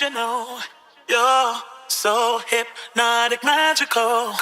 you know you're so hypnotic, magical.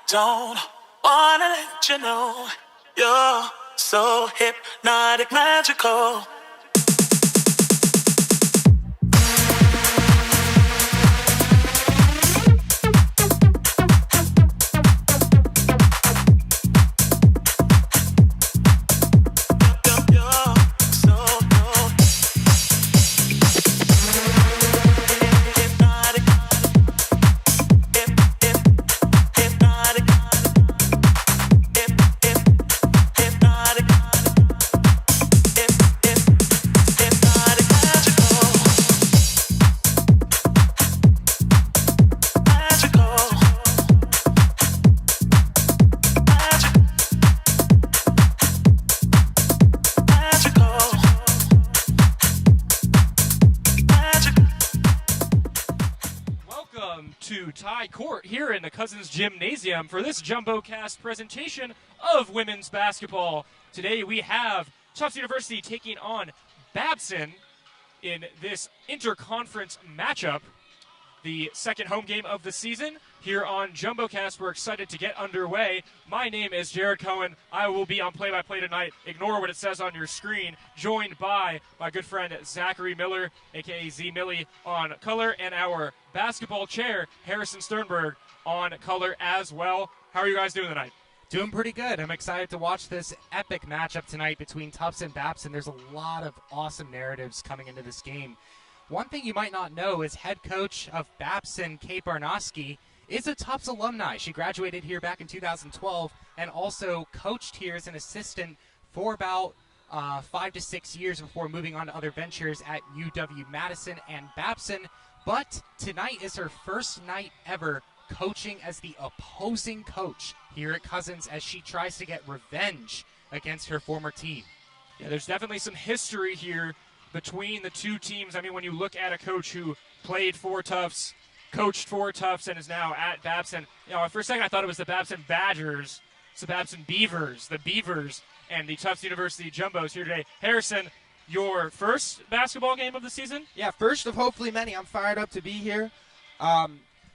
Don't wanna let you know you're so hypnotic, magical. Court here in the Cousins Gymnasium for this JumboCast presentation of women's basketball. Today we have Tufts University taking on Babson in this interconference matchup, the second home game of the season. Here on JumboCast, we're excited to get underway. My name is Jared Cohen. I will be on play-by-play tonight. Ignore what it says on your screen. Joined by my good friend Zachary Miller, a.k.a. Z Millie, on color, and our basketball chair, Harrison Sternberg, on color as well. How are you guys doing tonight? Doing pretty good. I'm excited to watch this epic matchup tonight between Tufts and Babson. There's a lot of awesome narratives coming into this game. One thing you might not know is head coach of Babson, Kate Barnoski, is a Tufts alumni. She graduated here back in 2012 and also coached here as an assistant for about 5 to 6 years before moving on to other ventures at UW-Madison and Babson. But tonight is her first night ever coaching as the opposing coach here at Cousins as she tries to get revenge against her former team. Yeah, there's definitely some history here between the two teams. I mean, when you look at a coach who played for Tufts, coached for Tufts, and is now at Babson, for a second I thought it was the Babson Badgers. It's the Babson Beavers, and the Tufts University Jumbos here today. Harrison, your first basketball game of the season? Yeah, first of hopefully many. I'm fired up to be here.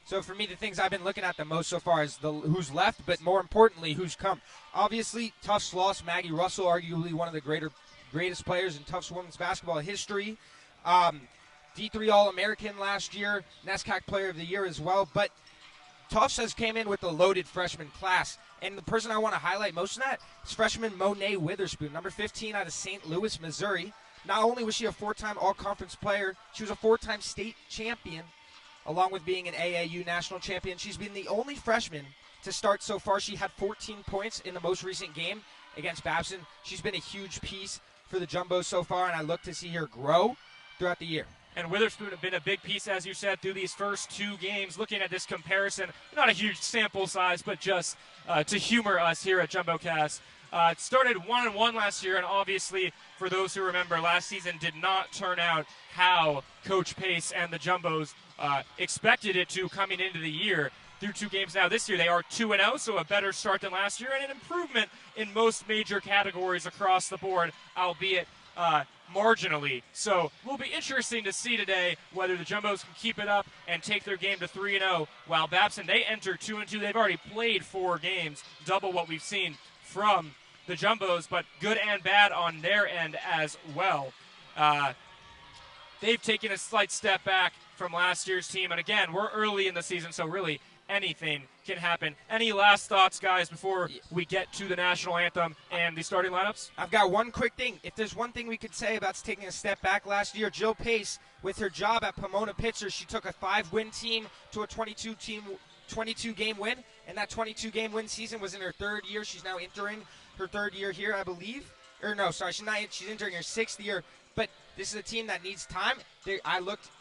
So for me, the things I've been looking at the most so far is who's left, but more importantly, who's come. Obviously, Tufts lost Maggie Russell, arguably one of the greatest players in Tufts women's basketball history. D3 All-American last year, NESCAC Player of the Year as well. But Tufts has came in with a loaded freshman class. And the person I want to highlight most of that is freshman Monet Witherspoon, number 15 out of St. Louis, Missouri. Not only was she a four-time all-conference player, she was a four-time state champion, along with being an AAU national champion. She's been the only freshman to start so far. She had 14 points in the most recent game against Babson. She's been a huge piece for the Jumbos so far, and I look to see her grow throughout the year. And Witherspoon have been a big piece, as you said, through these first two games. Looking at this comparison, not a huge sample size, but just to humor us here at JumboCast. It started 1-1 last year, and obviously, for those who remember, last season did not turn out how Coach Pace and the Jumbos expected it to coming into the year. Through two games now this year, they are 2-0, so a better start than last year, and an improvement in most major categories across the board, albeit marginally. So will be interesting to see today whether the Jumbos can keep it up and take their game to 3-0, while Babson, they enter 2-2. They've already played 4 games, double what we've seen from the Jumbos, but good and bad on their end as well. They've taken a slight step back from last year's team, and again, we're early in the season, so really anything can happen. Any last thoughts, guys, before we get to the national anthem and the starting lineups? I've got one quick thing. If there's one thing we could say about taking a step back last year, Jill Pace, with her job at Pomona Pitchers, she took a 5-win team to a 22-game win, and that 22-game win season was in her third year. She's now entering her third year here, I believe. Or no, sorry, she's entering her 6th year. But this is a team that needs time.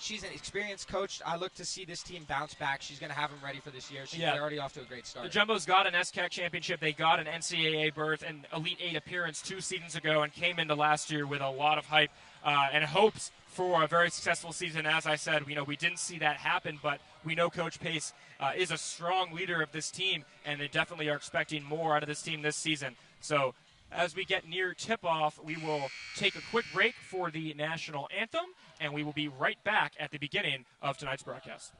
She's an experienced coach. I look to see this team bounce back. She's going to have them ready for this year. They're already off to a great start. The Jumbos got an SCAC championship. They got an NCAA berth and Elite 8 appearance 2 seasons ago and came into last year with a lot of hype and hopes for a very successful season. As I said, we didn't see that happen, but we know Coach Pace is a strong leader of this team, and they definitely are expecting more out of this team this season. So as we get near tip-off, we will take a quick break for the national anthem, and we will be right back at the beginning of tonight's broadcast.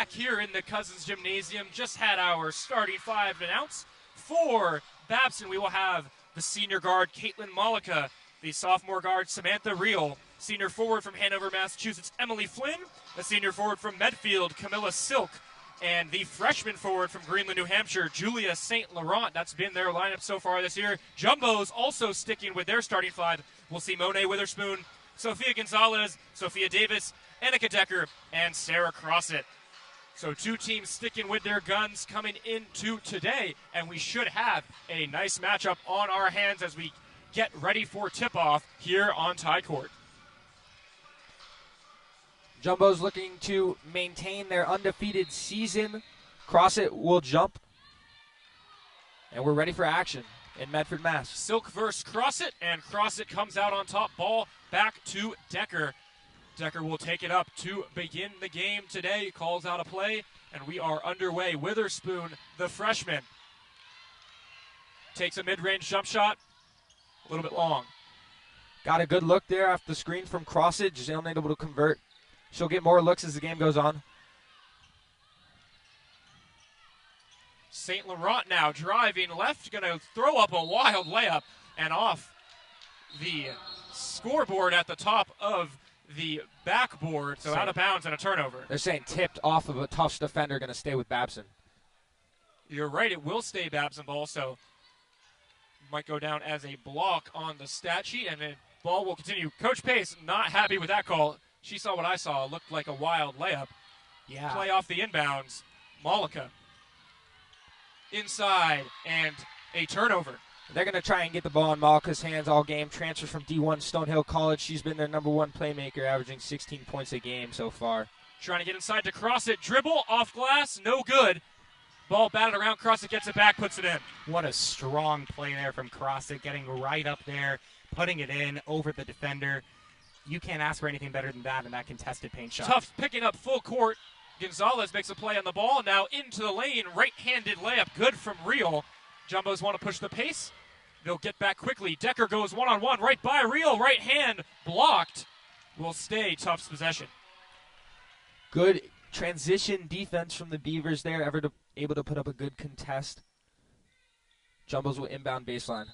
back here in the Cousins Gymnasium. Just had our starting five announced. For Babson, we will have the senior guard, Caitlin Malika, the sophomore guard, Samantha Reel, senior forward from Hanover, Massachusetts, Emily Flynn, the senior forward from Medfield, Camilla Silk, and the freshman forward from Greenland, New Hampshire, Julia St. Laurent. That's been their lineup so far this year. Jumbo's also sticking with their starting five. We'll see Monet Witherspoon, Sophia Gonzalez, Sophia Davis, Annika Decker, and Sarah Crossett. So two teams sticking with their guns coming into today, and we should have a nice matchup on our hands as we get ready for tip-off here on Tie Court. Jumbo's looking to maintain their undefeated season. Crossett will jump. And we're ready for action in Medford, Mass. Silk versus Crossett, and Crossett comes out on top. Ball back to Decker. Decker will take it up to begin the game today. Calls out a play, and we are underway. Witherspoon, the freshman, takes a mid-range jump shot. A little bit long. Got a good look there off the screen from Crossett. Just unable to convert. She'll get more looks as the game goes on. St. Laurent now driving left, going to throw up a wild layup and off the scoreboard at the top of the backboard, so out of bounds and a turnover. They're saying tipped off of a Tufts defender, going to stay with Babson. You're right, it will stay Babson ball, so might go down as a block on the stat sheet, and the ball will continue. Coach Pace not happy with that call. She saw what I saw. It looked like a wild layup. Yeah. Play off the inbounds. Malika inside, and a turnover. They're going to try and get the ball in Malika's hands all game. Transfer from D1 Stonehill College. She's been their number one playmaker, averaging 16 points a game so far. Trying to get inside to Crossett. Dribble off glass. No good. Ball batted around. Crossett gets it back, puts it in. What a strong play there from Crossett, getting right up there, putting it in over the defender. You can't ask for anything better than that in that contested paint shot. Tufts picking up full court. Gonzalez makes a play on the ball. Now into the lane. Right-handed layup. Good from Reel. Jumbos want to push the pace. They'll get back quickly. Decker goes one-on-one right by Reel. Right hand blocked. Will stay Tufts possession. Good transition defense from the Beavers there. Able to put up a good contest. Jumbos will inbound baseline.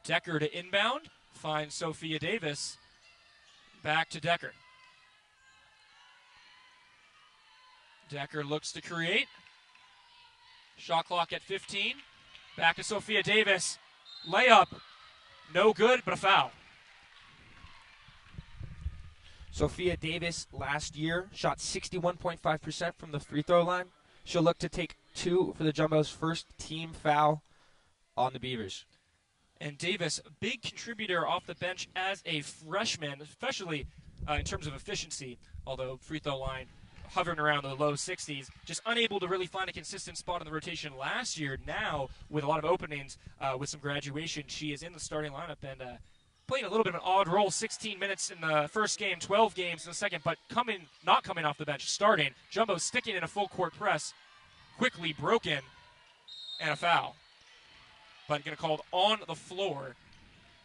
Decker to inbound. Finds Sophia Davis. Back to Decker. Decker looks to create. Shot clock at 15. Back to Sophia Davis. Layup. No good, but a foul. Sophia Davis last year shot 61.5% from the free throw line. She'll look to take two for the Jumbos' first team foul on the Beavers. And Davis, big contributor off the bench as a freshman, especially in terms of efficiency, although free throw line hovering around the low 60s, just unable to really find a consistent spot in the rotation last year. Now, with a lot of openings, with some graduation, she is in the starting lineup and playing a little bit of an odd role. 16 minutes in the first game, 12 games in the second, but not coming off the bench, starting. Jumbo sticking in a full court press, quickly broken, and a foul. But going to call it on the floor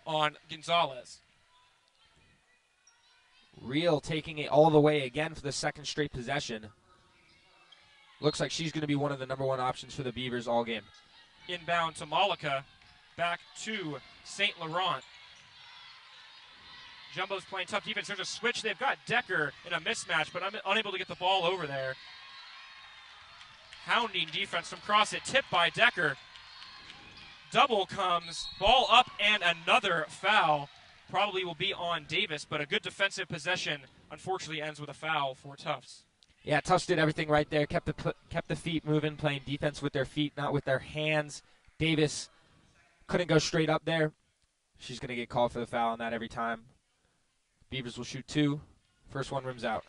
on Gonzalez. Reel taking it all the way again for the second straight possession. Looks like she's going to be one of the number one options for the Beavers all game. Inbound to Malika. Back to St. Laurent. Jumbo's playing tough defense. There's a switch. They've got Decker in a mismatch, but I'm unable to get the ball over there. Hounding defense from Crossett. Tipped by Decker. Double comes. Ball up and another foul. Probably will be on Davis, but a good defensive possession unfortunately ends with a foul for Tufts. Yeah, Tufts did everything right there. Kept the feet moving, playing defense with their feet, not with their hands. Davis couldn't go straight up there. She's going to get called for the foul on that every time. Beavers will shoot two. First one rims out.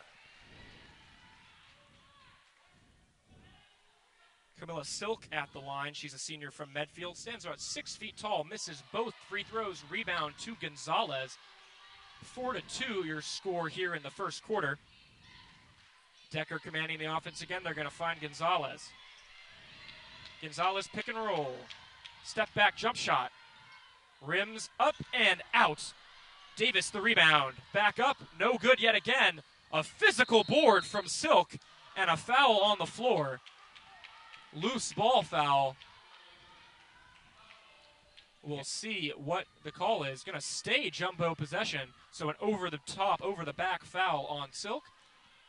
Camilla Silk at the line. She's a senior from Medfield. Stands about 6 feet tall. Misses both free throws. Rebound to Gonzalez. 4-2 your score here in the first quarter. Decker commanding the offense again. They're going to find Gonzalez. Gonzalez pick and roll. Step back jump shot. Rims up and out. Davis the rebound. Back up. No good yet again. A physical board from Silk. and a foul on the floor. Loose ball foul. We'll see what the call is. Going to stay Jumbo possession. So an over the top, over the back foul on Silk.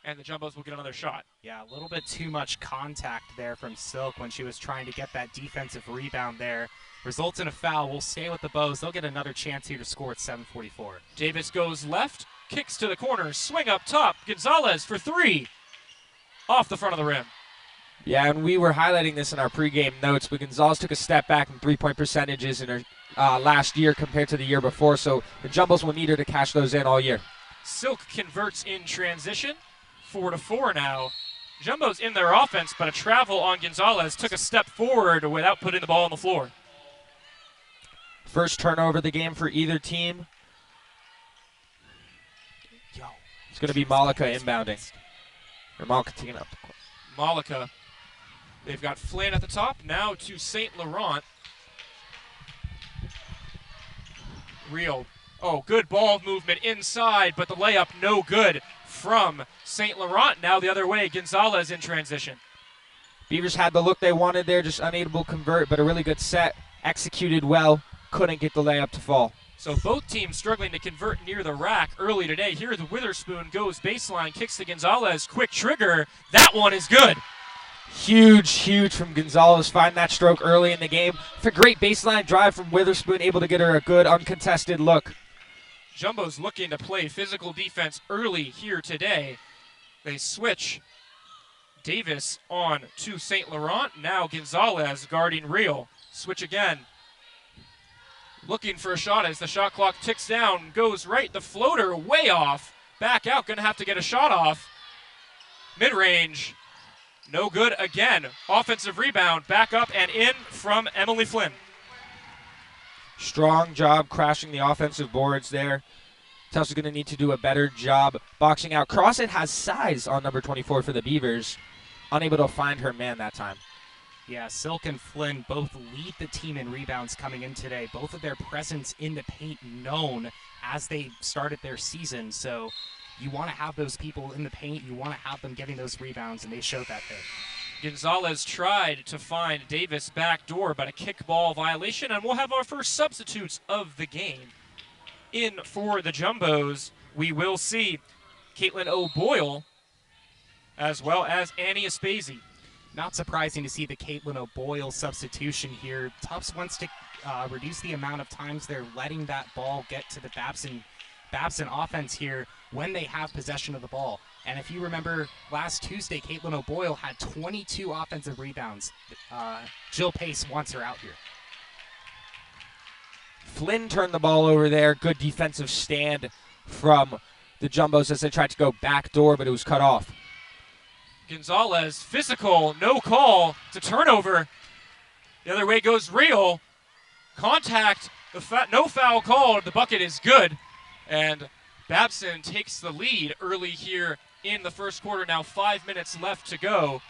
And the Jumbos will get another shot. Yeah, a little bit too much contact there from Silk when she was trying to get that defensive rebound there. Results in a foul. We'll stay with the Bows. They'll get another chance here to score at 7:44. Davis goes left, kicks to the corner, swing up top. Gonzalez for three. Off the front of the rim. Yeah, and we were highlighting this in our pregame notes, but Gonzalez took a step back in three-point percentages in her last year compared to the year before, so the Jumbos will need her to cash those in all year. Silk converts in transition. 4-4 now. Jumbo's in their offense, but a travel on Gonzalez took a step forward without putting the ball on the floor. First turnover of the game for either team. It's going to be Malika inbounding. Or Malika taking up. Malika. They've got Flynn at the top. Now to St. Laurent. Real. Oh, good ball movement inside, but the layup no good from St. Laurent. Now the other way, Gonzalez in transition. Beavers had the look they wanted there, just unable to convert, but a really good set. Executed well, couldn't get the layup to fall. So both teams struggling to convert near the rack early today. Here the Witherspoon goes baseline, kicks to Gonzalez, quick trigger. That one is good. Huge from Gonzalez. Find that stroke early in the game. It's a great baseline drive from Witherspoon, able to get her a good uncontested look. Jumbo's looking to play physical defense early here today. They switch Davis on to St. Laurent. Now Gonzalez guarding Real. Switch again. Looking for a shot as the shot clock ticks down. Goes right. The floater way off. Back out. Going to have to get a shot off. Mid-range. No good again. Offensive rebound. Back up and in from Emily Flynn. Strong job crashing the offensive boards there. Tufts is going to need to do a better job boxing out. Crossit has size on number 24 for the Beavers. Unable to find her man that time. Yeah, Silk and Flynn both lead the team in rebounds coming in today. Both of their presence in the paint known as they started their season. So you want to have those people in the paint. You want to have them getting those rebounds, and they showed that there. Gonzalez tried to find Davis back door, but a kickball violation, and we'll have our first substitutes of the game. In for the Jumbos, we will see Caitlin O'Boyle as well as Annie Aspesi. Not surprising to see the Caitlin O'Boyle substitution here. Tufts wants to reduce the amount of times they're letting that ball get to the Babson offense here when they have possession of the ball. And if you remember last Tuesday, Caitlin O'Boyle had 22 offensive rebounds. Jill Pace wants her out here. Flynn turned the ball over there. Good defensive stand from the Jumbos as they tried to go back door, but it was cut off. Gonzalez, physical, no call. It's a turnover. The other way goes Real. Contact, no foul called. The bucket is good. And Babson takes the lead early here in the first quarter. Now 5 minutes left to go.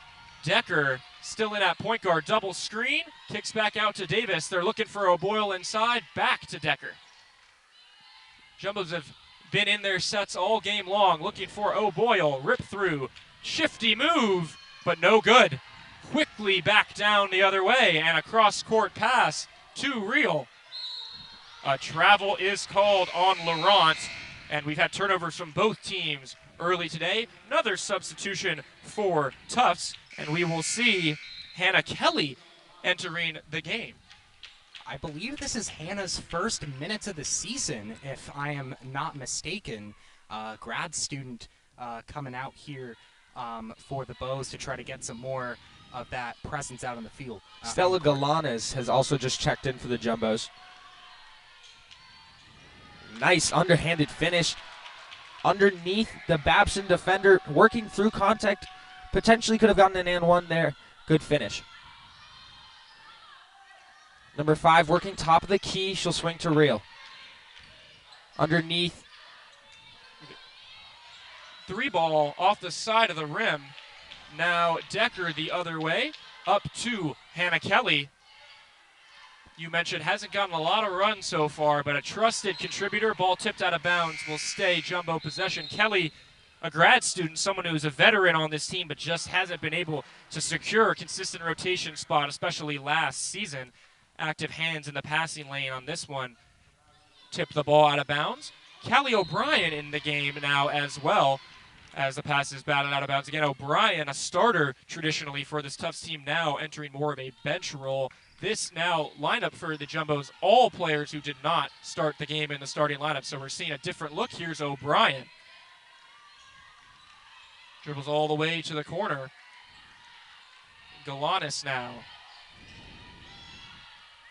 Decker still in at point guard. Double screen. Kicks back out to Davis. They're looking for O'Boyle inside. Back to Decker. Jumbos have been in their sets all game long. Looking for O'Boyle. Rip through. Shifty move, but no good. Quickly back down the other way. And a cross-court pass to Real. A travel is called on Laurent. And we've had turnovers from both teams early today. Another substitution for Tufts. And we will see Hannah Kelly entering the game. I believe this is Hannah's first minutes of the season, if I am not mistaken. Grad student coming out here for the Bows to try to get some more of that presence out on the field. Stella Galanes has also just checked in for the Jumbos. Nice underhanded finish. Underneath the Babson defender, working through contact. Potentially could have gotten an and one there. Good finish. Number 5 working top of the key. She'll swing to Real. Underneath. 3 ball off the side of the rim. Now Decker the other way. Up to Hannah Kelly. You mentioned hasn't gotten a lot of runs so far, but a trusted contributor. Ball tipped out of bounds will stay Jumbo possession. Kelly a grad student, someone who's a veteran on this team but just hasn't been able to secure a consistent rotation spot, especially last season. Active hands in the passing lane on this one. Tip the ball out of bounds. Callie O'Brien in the game now as well, as the pass is batted out of bounds. Again, O'Brien, a starter traditionally for this Tufts team, now entering more of a bench role. This now lineup for the Jumbos, all players who did not start the game in the starting lineup. So we're seeing a different look. Here's O'Brien. Dribbles all the way to the corner. Galanis now.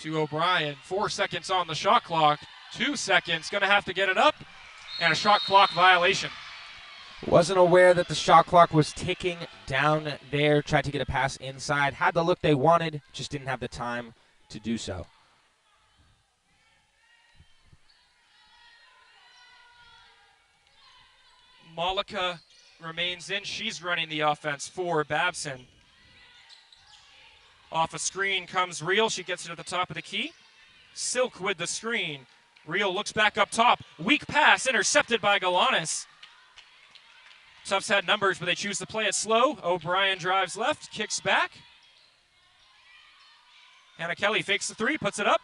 To O'Brien. 4 seconds on the shot clock. 2 seconds. Going to have to get it up. And a shot clock violation. Wasn't aware that the shot clock was ticking down there. Tried to get a pass inside. Had the look they wanted. Just didn't have the time to do so. Malika remains in. She's running the offense for Babson. Off a screen comes Real. She gets it at the top of the key. Silk with the screen. Real looks back up top. Weak pass intercepted by Galanis. Tufts had numbers, but they choose to play it slow. O'Brien drives left, kicks back. Hannah Kelly fakes the three, puts it up.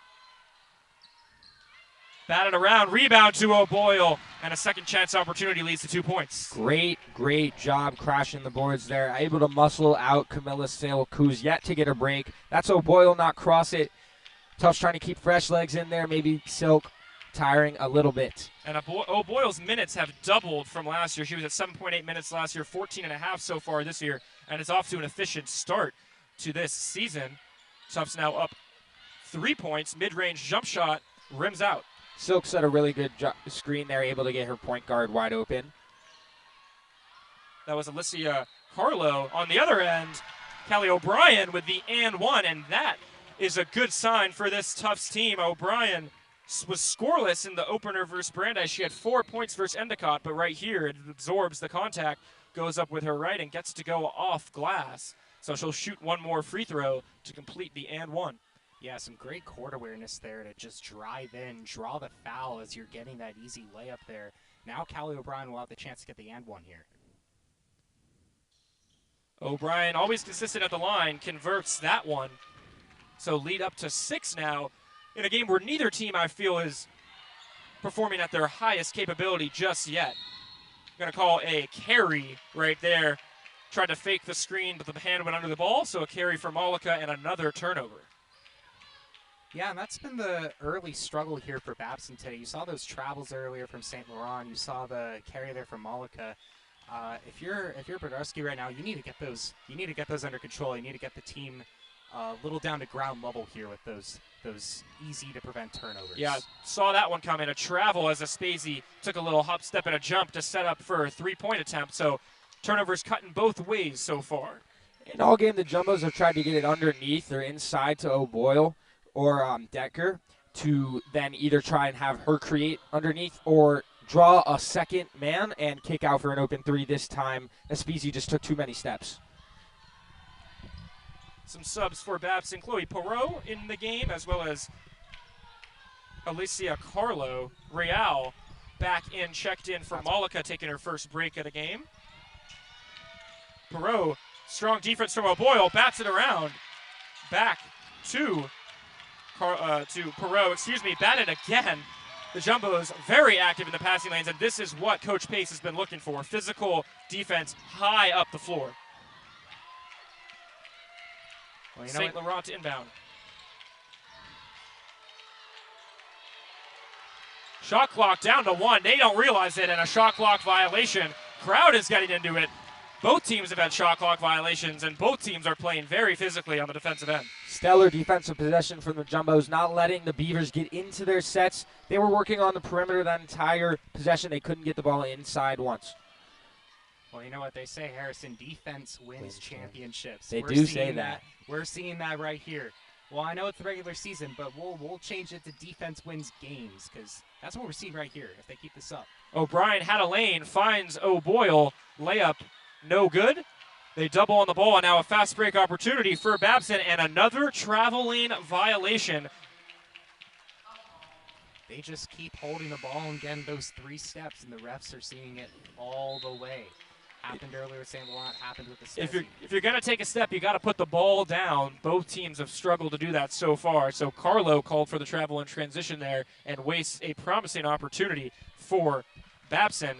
Batted around, rebound to O'Boyle, and a second chance opportunity leads to 2 points. Great job crashing the boards there. Able to muscle out Camilla Silk, who's yet to get a break. That's O'Boyle, not cross it. Tufts trying to keep fresh legs in there. Maybe Silk tiring a little bit. And O'Boyle's minutes have doubled from last year. She was at 7.8 minutes last year, 14.5 so far this year, and is off to an efficient start to this season. Tufts now up 3 points. Mid-range jump shot, rims out. Silk set a really good screen there, able to get her point guard wide open. That was Alicia Carlo. On the other end, Callie O'Brien with the and one, and that is a good sign for this Tufts team. O'Brien was scoreless in the opener versus Brandeis. She had 4 points versus Endicott, but right here it absorbs the contact, goes up with her right, and gets to go off glass. So she'll shoot one more free throw to complete the and one. Yeah, some great court awareness there to just drive in, draw the foul as you're getting that easy layup there. Now Callie O'Brien will have the chance to get the and one here. O'Brien, always consistent at the line, converts that one. So lead up to 6 now in a game where neither team, I feel, is performing at their highest capability just yet. Going to call a carry right there. Tried to fake the screen, but the hand went under the ball, so a carry for Malika and another turnover. Yeah, and that's been the early struggle here for Babson today. You saw those travels earlier from St. Laurent. You saw the carry there from Malika. If you're Brodowski right now, you need to get those. You need to get those under control. You need to get the team a little down to ground level here with those easy to prevent turnovers. Yeah, saw that one coming. A travel as Aspesi took a little hop step and a jump to set up for a 3-point attempt. So turnovers cutting both ways so far. In all game, the Jumbos have tried to get it underneath or inside to O'Boyle or Decker to then either try and have her create underneath or draw a second man and kick out for an open three. This time, Aspesi just took too many steps. Some subs for Babson. Chloe Perot in the game, as well as Alicia Carlo. Real back in, checked in for Malika, taking her first break of the game. Perot, strong defense from O'Boyle, bats it around. Back to Perot, batted again. The Jumbos very active in the passing lanes, and this is what Coach Pace has been looking for. Physical defense high up the floor. Well, St. Laurent inbound. Shot clock down to 1. They don't realize it, and a shot clock violation. Crowd is getting into it. Both teams have had shot clock violations, and both teams are playing very physically on the defensive end. Stellar defensive possession from the Jumbos, not letting the Beavers get into their sets. They were working on the perimeter that entire possession. They couldn't get the ball inside once. Well, you know what they say, Harrison, defense wins championships. They do say that. We're seeing that right here. Well, I know it's the regular season, but we'll change it to defense wins games, because that's what we're seeing right here if they keep this up. O'Brien had a lane, finds O'Boyle, layup no good. They double on the ball, and now a fast break opportunity for Babson, and another travel lane violation. they just keep holding the ball and getting those 3 steps, and the refs are seeing it all the way. Happened earlier with St. Laurent, happened with the If you're going to take a step, you got to put the ball down. Both teams have struggled to do that so far. So Carlo called for the travel and transition there and wastes a promising opportunity for Babson.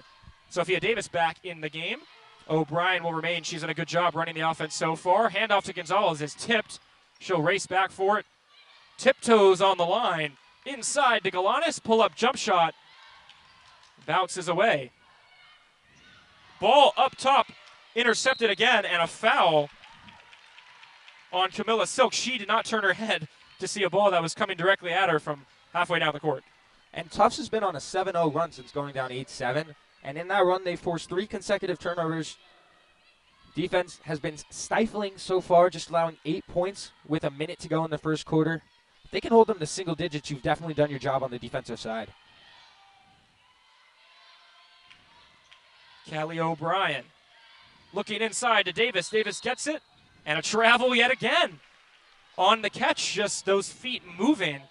Sophia Davis back in the game. O'Brien will remain. She's done a good job running the offense so far. Handoff to Gonzalez is tipped. She'll race back for it. Tiptoes on the line. Inside to Galanis. Pull-up jump shot. Bounces away. Ball up top, intercepted again, and a foul on Camilla Silk. She did not turn her head to see a ball that was coming directly at her from halfway down the court. And Tufts has been on a 7-0 run since going down 8-7. And in that run, they forced 3 consecutive turnovers. Defense has been stifling so far, just allowing 8 points with a minute to go in the first quarter. If they can hold them to single digits, you've definitely done your job on the defensive side. Callie O'Brien looking inside to Davis. Davis gets it, and a travel yet again. On the catch, just those feet moving,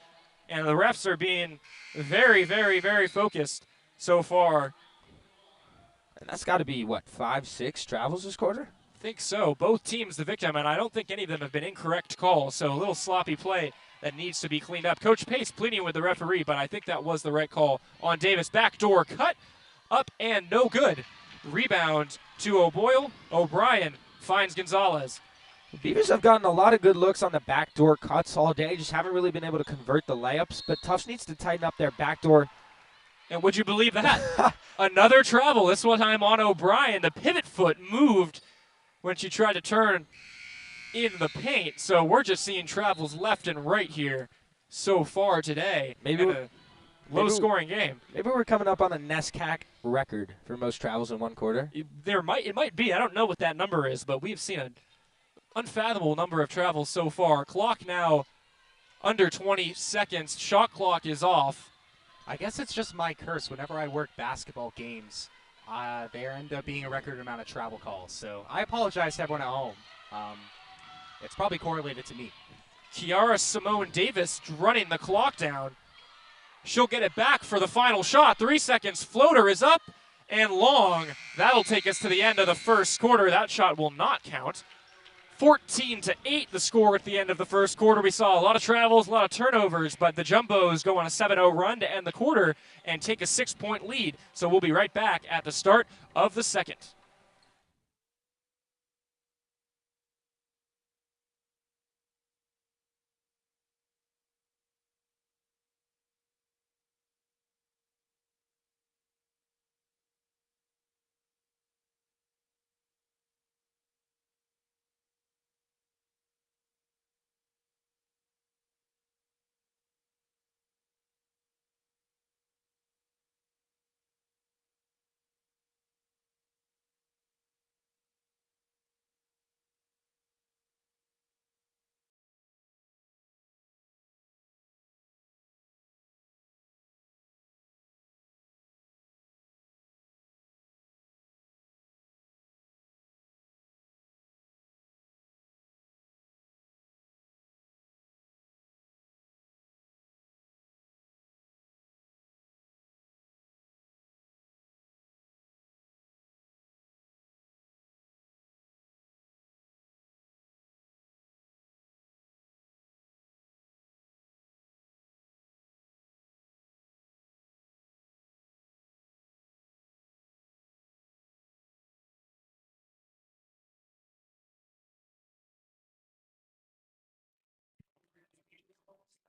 and the refs are being very, very, very focused so far. And that's got to be, 5-6 travels this quarter? I think so. Both teams the victim, and I don't think any of them have been incorrect calls, so a little sloppy play that needs to be cleaned up. Coach Pace pleading with the referee, but I think that was the right call on Davis. Backdoor cut, up and no good. Rebound to O'Boyle. O'Brien finds Gonzalez. The Beavers have gotten a lot of good looks on the backdoor cuts all day, just haven't really been able to convert the layups, but Tufts needs to tighten up their backdoor. And would you believe that? Another travel, this one time on O'Brien. The pivot foot moved when she tried to turn in the paint, so we're just seeing travels left and right here so far today. Maybe a low-scoring game. Maybe we're coming up on a NESCAC record for most travels in one quarter. It might be. I don't know what that number is, but we've seen an unfathomable number of travels so far. Clock now under 20 seconds. Shot clock is off. I guess it's just my curse. Whenever I work basketball games, there end up being a record amount of travel calls. So I apologize to everyone at home. It's probably correlated to me. Kiara Simone Davis running the clock down. She'll get it back for the final shot. 3 seconds. Floater is up and long. That'll take us to the end of the first quarter. That shot will not count. 14-8 the score at the end of the first quarter. We saw a lot of travels, a lot of turnovers, but the Jumbos go on a 7-0 run to end the quarter and take a 6-point lead. So we'll be right back at the start of the second.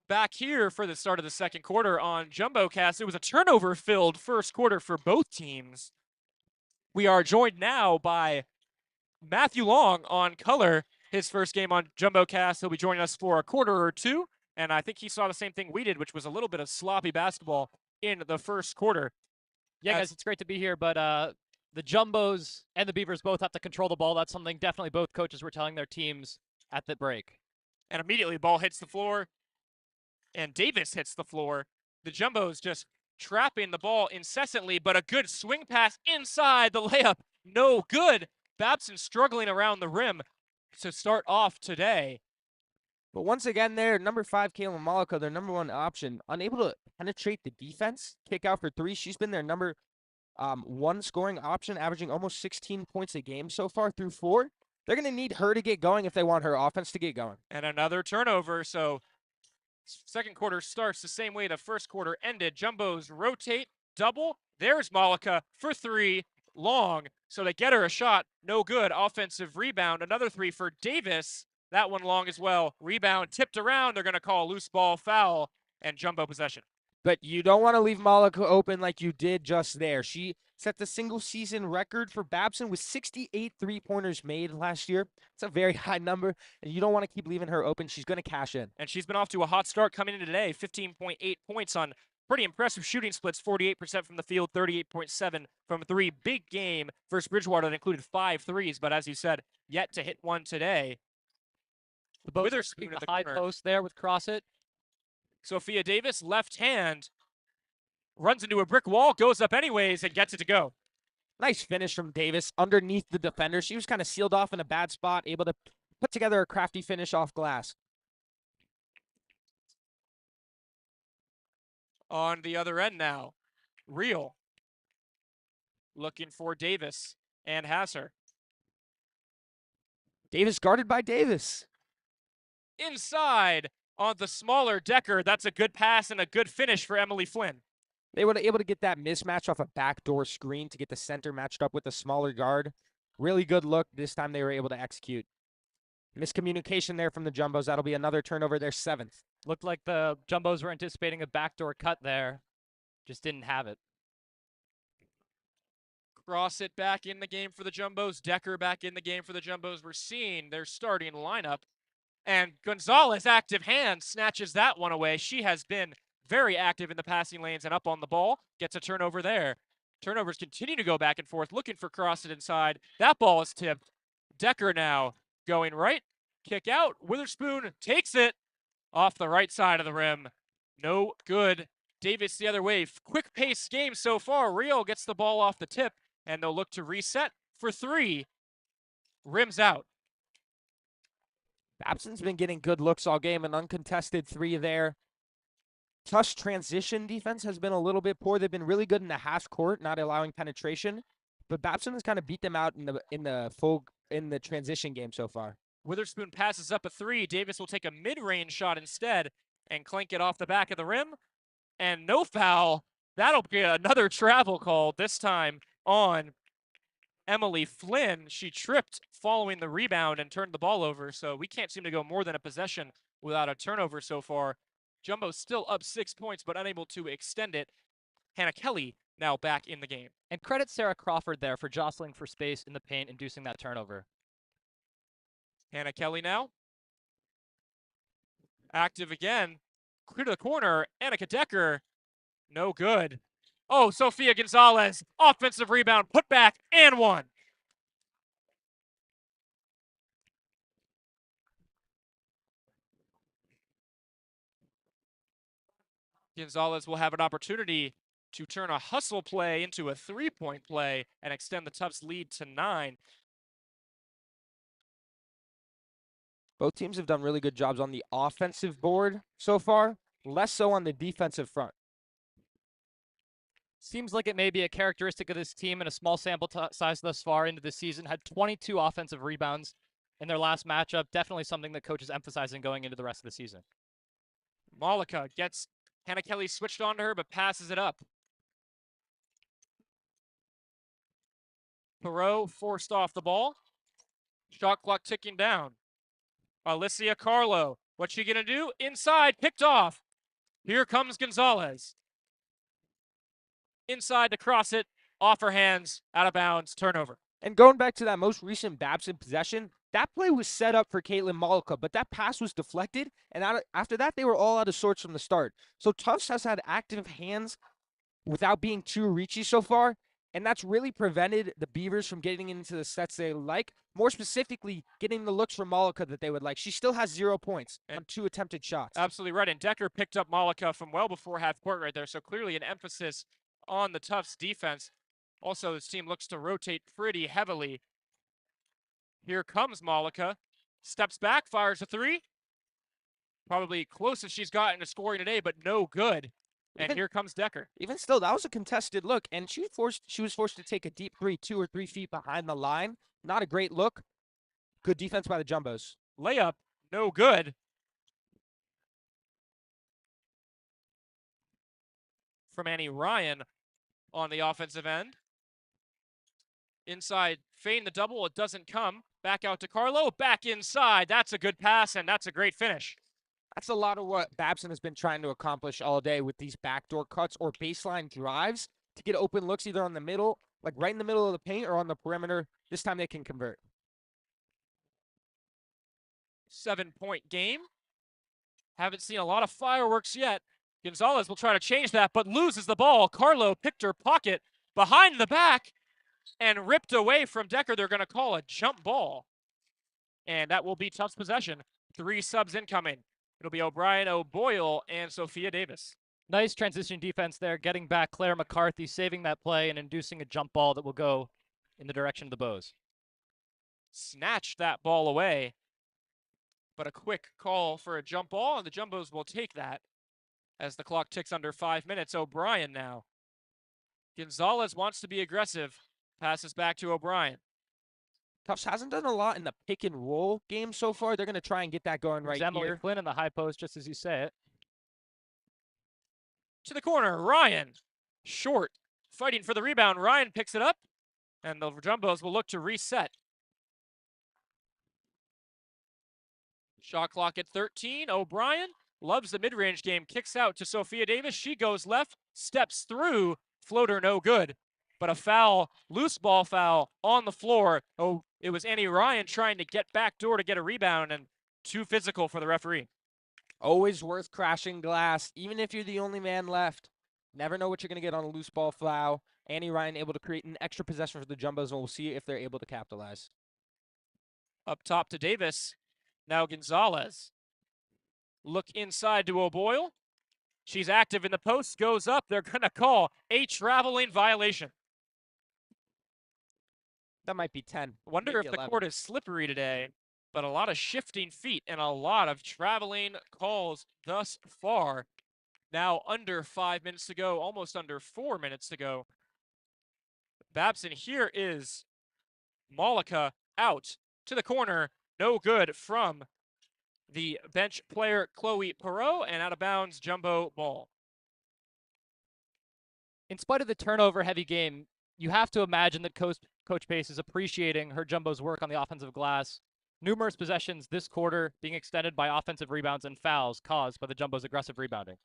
Back here for the start of the second quarter on JumboCast. It was a turnover-filled first quarter for both teams. We are joined now by Matthew Long on color, his first game on JumboCast. He'll be joining us for a quarter or two, and I think he saw the same thing we did, which was a little bit of sloppy basketball in the first quarter. Yeah, guys, it's great to be here, but the Jumbos and the Beavers both have to control the ball. That's something definitely both coaches were telling their teams at the break. And immediately the ball hits the floor, and Davis hits the floor. The Jumbos just trapping the ball incessantly, but a good swing pass inside the layup. No good. Babson struggling around the rim to start off today. But once again there, number 5, Kayla Malika, their number 1 option, unable to penetrate the defense, kick out for 3. She's been their number 1 scoring option, averaging almost 16 points a game so far through 4. They're going to need her to get going if they want her offense to get going. And another turnover, so second quarter starts the same way the first quarter ended. Jumbos rotate, double. There's Malika for 3, long. So they get her a shot, no good. Offensive rebound, another 3 for Davis. That one long as well. Rebound tipped around. They're going to call a loose ball foul and Jumbo possession. But you don't want to leave Malika open like you did just there. She set the single season record for Babson with 68 3-pointers made last year. It's a very high number, and you don't want to keep leaving her open. She's going to cash in. And she's been off to a hot start coming in today. 15.8 points on pretty impressive shooting splits, 48% from the field, 38.7 from 3. Big game versus Bridgewater that included 5 threes, but as you said, yet to hit one today. The Witherspoon the at the high corner. post there with Crossit. Sophia Davis, left hand, runs into a brick wall, goes up anyways, and gets it to go. Nice finish from Davis underneath the defender. She was kind of sealed off in a bad spot, able to put together a crafty finish off glass. On the other end now, Real looking for Davis and has her. Davis guarded by Davis. Inside on the smaller Decker. That's a good pass and a good finish for Emily Flynn. They were able to get that mismatch off a backdoor screen to get the center matched up with the smaller guard. Really good look. This time they were able to execute. Miscommunication there from the Jumbos. That'll be another turnover, their 7th. Looked like the Jumbos were anticipating a backdoor cut there. Just didn't have it. Crossit back in the game for the Jumbos. Decker back in the game for the Jumbos. We're seeing their starting lineup. And Gonzalez, active hand, snatches that one away. She has been very active in the passing lanes and up on the ball. Gets a turnover there. Turnovers continue to go back and forth, looking for Crossit inside. That ball is tipped. Decker now going right. Kick out. Witherspoon takes it off the right side of the rim. No good. Davis the other way. Quick pace game so far. Rio gets the ball off the tip, and they'll look to reset for 3. Rims out. Babson's been getting good looks all game, an uncontested 3 there. Tufts' transition defense has been a little bit poor. They've been really good in the half court, not allowing penetration. But Babson has kind of beat them out in the transition game so far. Witherspoon passes up a 3. Davis will take a mid-range shot instead and clank it off the back of the rim. And no foul. That'll be another travel call, this time on Emily Flynn. She tripped following the rebound and turned the ball over, so we can't seem to go more than a possession without a turnover so far. Jumbo's still up 6 points, but unable to extend it. Hannah Kelly now back in the game. And credit Sarah Crawford there for jostling for space in the paint, inducing that turnover. Hannah Kelly now. Active again. Clear to the corner. Annika Decker. No good. Oh, Sofia Gonzalez. Offensive rebound. Put back and one. Gonzalez will have an opportunity to turn a hustle play into a 3-point play and extend the Tufts lead to 9. Both teams have done really good jobs on the offensive board so far, less so on the defensive front. Seems like it may be a characteristic of this team in a small sample size thus far into the season. Had 22 offensive rebounds in their last matchup. Definitely something that coach is emphasizing going into the rest of the season. Malika gets Hannah Kelly switched onto her, but passes it up. Perot forced off the ball. Shot clock ticking down. Alicia Carlo, what's she going to do? Inside, picked off. Here comes Gonzalez. Inside to cross it, off her hands, out of bounds, turnover. And going back to that most recent Babson possession, that play was set up for Caitlin Malika, but that pass was deflected, and after that, they were all out of sorts from the start. So Tufts has had active hands without being too reachy so far, and that's really prevented the Beavers from getting into the sets they like, more specifically, getting the looks from Malika that they would like. She still has 0 points on 2 attempted shots. Absolutely right, and Decker picked up Malika from well before half court right there, so clearly an emphasis on the Tufts defense. Also, this team looks to rotate pretty heavily. Here comes Malika. Steps back, fires a 3. Probably closest she's gotten to scoring today, but no good. And here comes Decker. Even still, that was a contested look, and she was forced to take a deep three 2 or 3 feet behind the line. Not a great look. Good defense by the Jumbos. Layup, no good. From Annie Ryan on the offensive end. Inside, feign the double, it doesn't come. Back out to Carlo, back inside. That's a good pass, and that's a great finish. That's a lot of what Babson has been trying to accomplish all day with these backdoor cuts or baseline drives to get open looks either on the middle, like right in the middle of the paint, or on the perimeter. This time they can convert. 7-point game. Haven't seen a lot of fireworks yet. Gonzalez will try to change that, but loses the ball. Carlo picked her pocket behind the back and ripped away from Decker. They're going to call a jump ball. And that will be Tufts possession. 3 subs incoming. It'll be O'Brien, O'Boyle, and Sophia Davis. Nice transition defense there, getting back Claire McCarthy, saving that play and inducing a jump ball that will go in the direction of the Bows. Snatched that ball away. But a quick call for a jump ball, and the Jumbos will take that as the clock ticks under 5 minutes. O'Brien now. Gonzalez wants to be aggressive. Passes back to O'Brien. Tufts hasn't done a lot in the pick and roll game so far. They're going to try and get that going right Emily here. Flynn in the high post, just as you say it. To the corner, Ryan. Short. Fighting for the rebound. Ryan picks it up, and the Jumbos will look to reset. Shot clock at 13. O'Brien loves the mid-range game. Kicks out to Sophia Davis. She goes left, steps through. Floater no good. But a foul, loose ball foul on the floor. Oh, it was Annie Ryan trying to get back door to get a rebound, and too physical for the referee. Always worth crashing glass, even if you're the only man left. Never know what you're going to get on a loose ball foul. Annie Ryan able to create an extra possession for the Jumbos, and we'll see if they're able to capitalize. Up top to Davis. Now Gonzalez. Look inside to O'Boyle. She's active in the post, goes up. They're going to call a traveling violation. That might be 10. Wonder if the 11. court is slippery today, but a lot of shifting feet and a lot of traveling calls thus far. Now under 5 minutes to go, almost under 4 minutes to go. Babson, here is Malika out to the corner. No good from the bench player, Chloe Perot, and out of bounds, Jumbo ball. In spite of the turnover-heavy game, you have to imagine that Coach Pace is appreciating her Jumbo's work on the offensive glass. Numerous possessions this quarter being extended by offensive rebounds and fouls caused by the Jumbo's aggressive rebounding.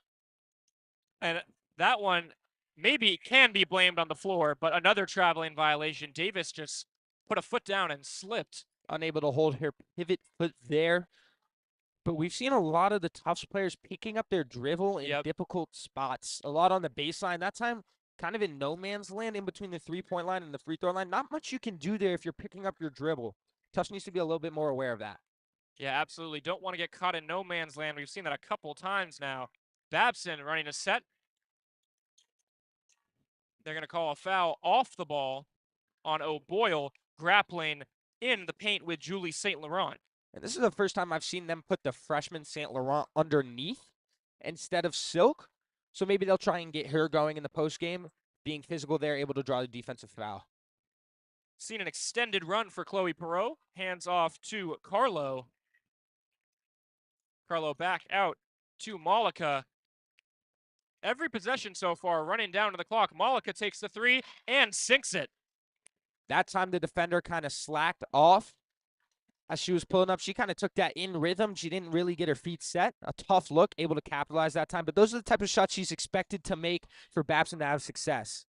And that one maybe can be blamed on the floor, but another traveling violation. Davis just put a foot down and slipped. Unable to hold her pivot foot there. But we've seen a lot of the Tufts players picking up their dribble in difficult spots. A lot on the baseline. That time, kind of in no man's land in between the three-point line and the free throw line. Not much you can do there if you're picking up your dribble. Tufts needs to be a little bit more aware of that. Yeah, absolutely. Don't want to get caught in no man's land. We've seen that a couple times now. Babson running a set. They're going to call a foul off the ball on O'Boyle, grappling in the paint with Julie St. Laurent. And this is the first time I've seen them put the freshman St. Laurent underneath instead of Silk. So maybe they'll try and get her going in the postgame. Being physical there, able to draw the defensive foul. Seen an extended run for Chloe Perot. Hands off to Carlo. Carlo back out to Malika. Every possession so far running down to the clock. Malika takes the three and sinks it. That time the defender kind of slacked off as she was pulling up. She kind of took that in rhythm. She didn't really get her feet set. A tough look, able to capitalize that time. But those are the type of shots she's expected to make for Babson to have success.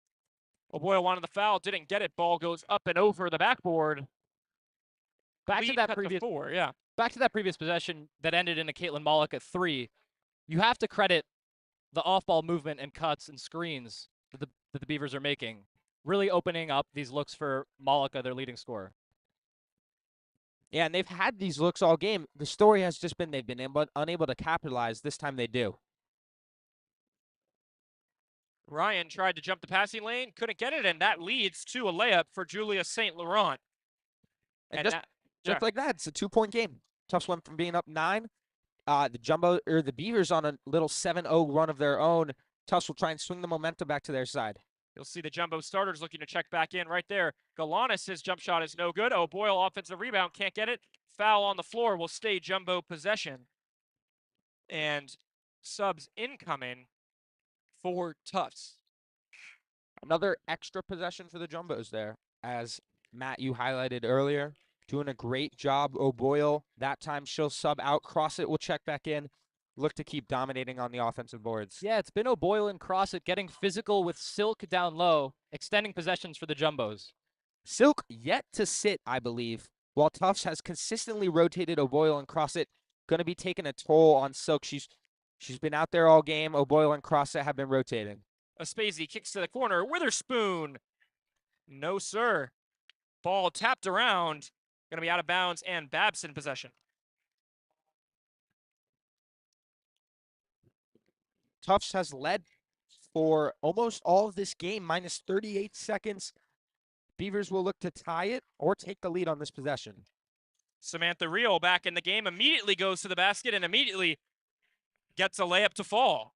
O'Boyle wanted the foul, didn't get it. Ball goes up and over the backboard. Back to that previous possession that ended in a Caitlin Malika 3. You have to credit the off-ball movement and cuts and screens that the Beavers are making, really opening up these looks for Malika, their leading scorer. Yeah, and they've had these looks all game. The story has just been they've been unable to capitalize. This time they do. Ryan tried to jump the passing lane, couldn't get it, and that leads to a layup for Julia St. Laurent. And just like that, it's a 2-point game. Tufts went from being up 9 the Beavers on a little 7-0 run of their own. Tufts will try and swing the momentum back to their side. You'll see the Jumbo starters looking to check back in right there. Galanis, his jump shot is no good. O'Boyle, offensive rebound, can't get it. Foul on the floor will stay Jumbo possession. And subs incoming for Tufts. Another extra possession for the Jumbos there, as Matt, you highlighted earlier. Doing a great job, O'Boyle. That time she'll sub out. Crossett will check back in. Look to keep dominating on the offensive boards. Yeah, it's been O'Boyle and Crossett getting physical with Silk down low, extending possessions for the Jumbos. Silk yet to sit, I believe, while Tufts has consistently rotated O'Boyle and Crossett. Going to be taking a toll on Silk. She's been out there all game. O'Boyle and Crossett have been rotating. Aspesi kicks to the corner. Witherspoon. No, sir. Ball tapped around. Going to be out of bounds and Babson possession. Tufts has led for almost all of this game, minus 38 seconds. Beavers will look to tie it or take the lead on this possession. Samantha Rio back in the game, immediately goes to the basket and immediately gets a layup to fall.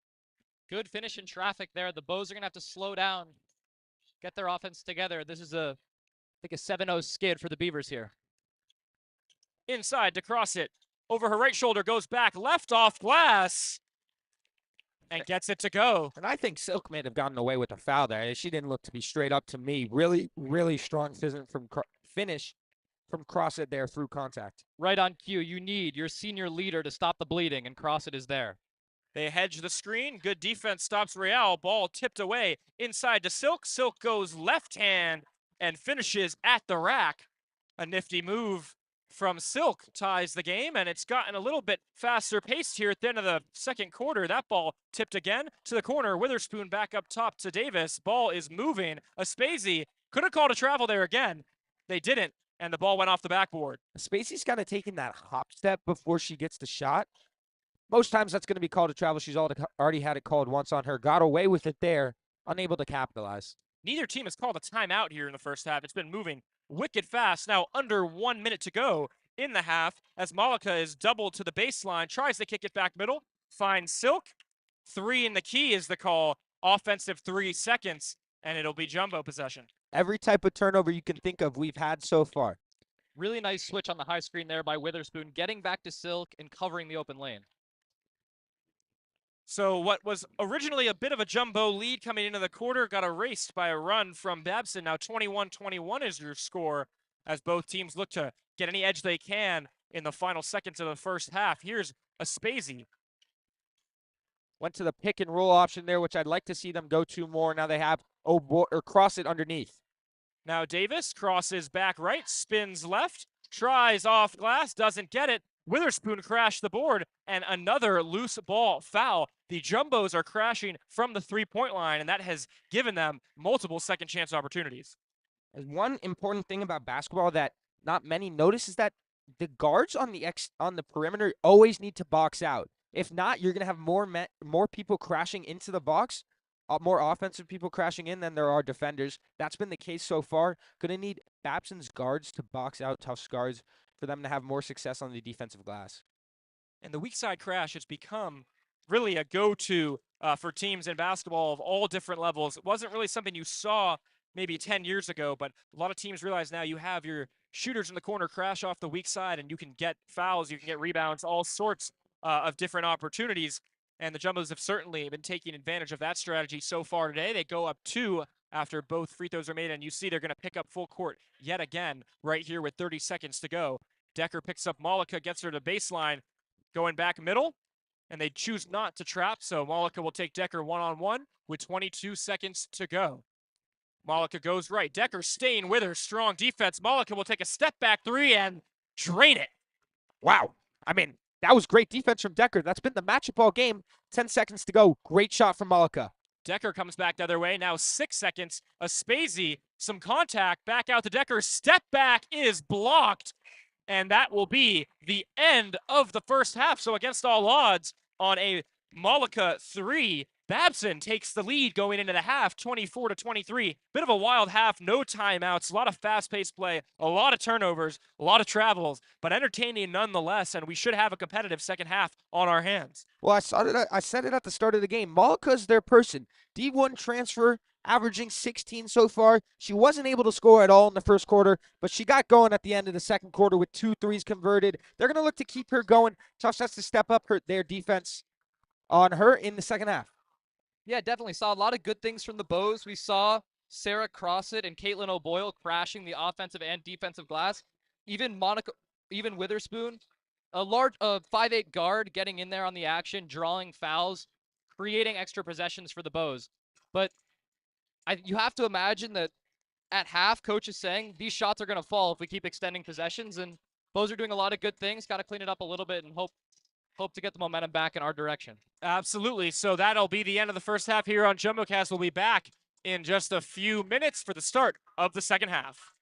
Good finish in traffic there. The Bows are going to have to slow down, get their offense together. This is I think a 7-0 skid for the Beavers here. Inside to Crossett. Over her right shoulder, goes back, left off glass, and gets it to go. And I think Silk may have gotten away with a foul there. She didn't look to be straight up to me. Really, really strong finish from Crossett there through contact. Right on cue. You need your senior leader to stop the bleeding, and Crossett is there. They hedge the screen. Good defense stops Real. Ball tipped away inside to Silk. Silk goes left hand and finishes at the rack. A nifty move from Silk ties the game, and it's gotten a little bit faster paced here at the end of the second quarter. That ball tipped again to the corner. Witherspoon back up top to Davis. Ball is moving. Aspesi could have called a travel there again. They didn't, and the ball went off the backboard. Spacey's kind of taking that hop step before she gets the shot. Most times that's going to be called a travel. She's already had it called once on her. Got away with it there, unable to capitalize. Neither team has called a timeout here in the first half. It's been moving wicked fast. Now under 1 minute to go in the half as Malika is doubled to the baseline, tries to kick it back middle, finds Silk. 3 in the key is the call. Offensive 3 seconds, and it'll be Jumbo possession. Every type of turnover you can think of we've had so far. Really nice switch on the high screen there by Witherspoon, getting back to Silk and covering the open lane. So what was originally a bit of a Jumbo lead coming into the quarter got erased by a run from Babson. Now 21-21 is your score as both teams look to get any edge they can in the final seconds of the first half. Here's Aspesi. Went to the pick and roll option there, which I'd like to see them go to more. Now they have Crossett underneath. Now Davis crosses back right, spins left, tries off glass, doesn't get it. Witherspoon crashed the board, and another loose ball foul. The Jumbos are crashing from the three-point line, and that has given them multiple second chance opportunities. There's one important thing about basketball that not many notice is that the guards on the perimeter always need to box out. If not, you're going to have more people crashing into the box, more offensive people crashing in than there are defenders. That's been the case so far. Going to need Babson's guards to box out Tufts guards for them to have more success on the defensive glass. And the weak side crash has become really a go-to for teams in basketball of all different levels. It wasn't really something you saw maybe 10 years ago, but a lot of teams realize now you have your shooters in the corner crash off the weak side, and you can get fouls, you can get rebounds, all sorts of different opportunities. And the Jumbos have certainly been taking advantage of that strategy so far today. They go up 2 after both free throws are made, and you see they're going to pick up full court yet again right here with 30 seconds to go. Decker picks up Malika, gets her to baseline, going back middle, and they choose not to trap, so Malika will take Decker one-on-one with 22 seconds to go. Malika goes right. Decker staying with her. Strong defense. Malika will take a step-back 3 and drain it. Wow. I mean, that was great defense from Decker. That's been the matchup all game. 10 seconds to go. Great shot from Malika. Decker comes back the other way. Now 6 seconds. Aspesi, some contact. Back out to Decker. Step back is blocked. And that will be the end of the first half. So against all odds, on a Malika 3, Babson takes the lead going into the half, 24-23. Bit of a wild half, no timeouts, a lot of fast-paced play, a lot of turnovers, a lot of travels, but entertaining nonetheless, and we should have a competitive second half on our hands. Well, I said it at the start of the game. Malika's their person. D1 transfer, averaging 16 so far. She wasn't able to score at all in the first quarter, but she got going at the end of the second quarter with 2 threes converted. They're going to look to keep her going. Tufts has to step up their defense on her in the second half. Yeah, definitely saw a lot of good things from the Bows. We saw Sarah Crossett and Caitlin O'Boyle crashing the offensive and defensive glass. Even Witherspoon, a large 5'8" guard, getting in there on the action, drawing fouls, creating extra possessions for the Bows. But you have to imagine that at half, coach is saying these shots are going to fall if we keep extending possessions, and Bows are doing a lot of good things. Got to clean it up a little bit and hope to get the momentum back in our direction. Absolutely. So that'll be the end of the first half here on JumboCast. We'll be back in just a few minutes for the start of the second half.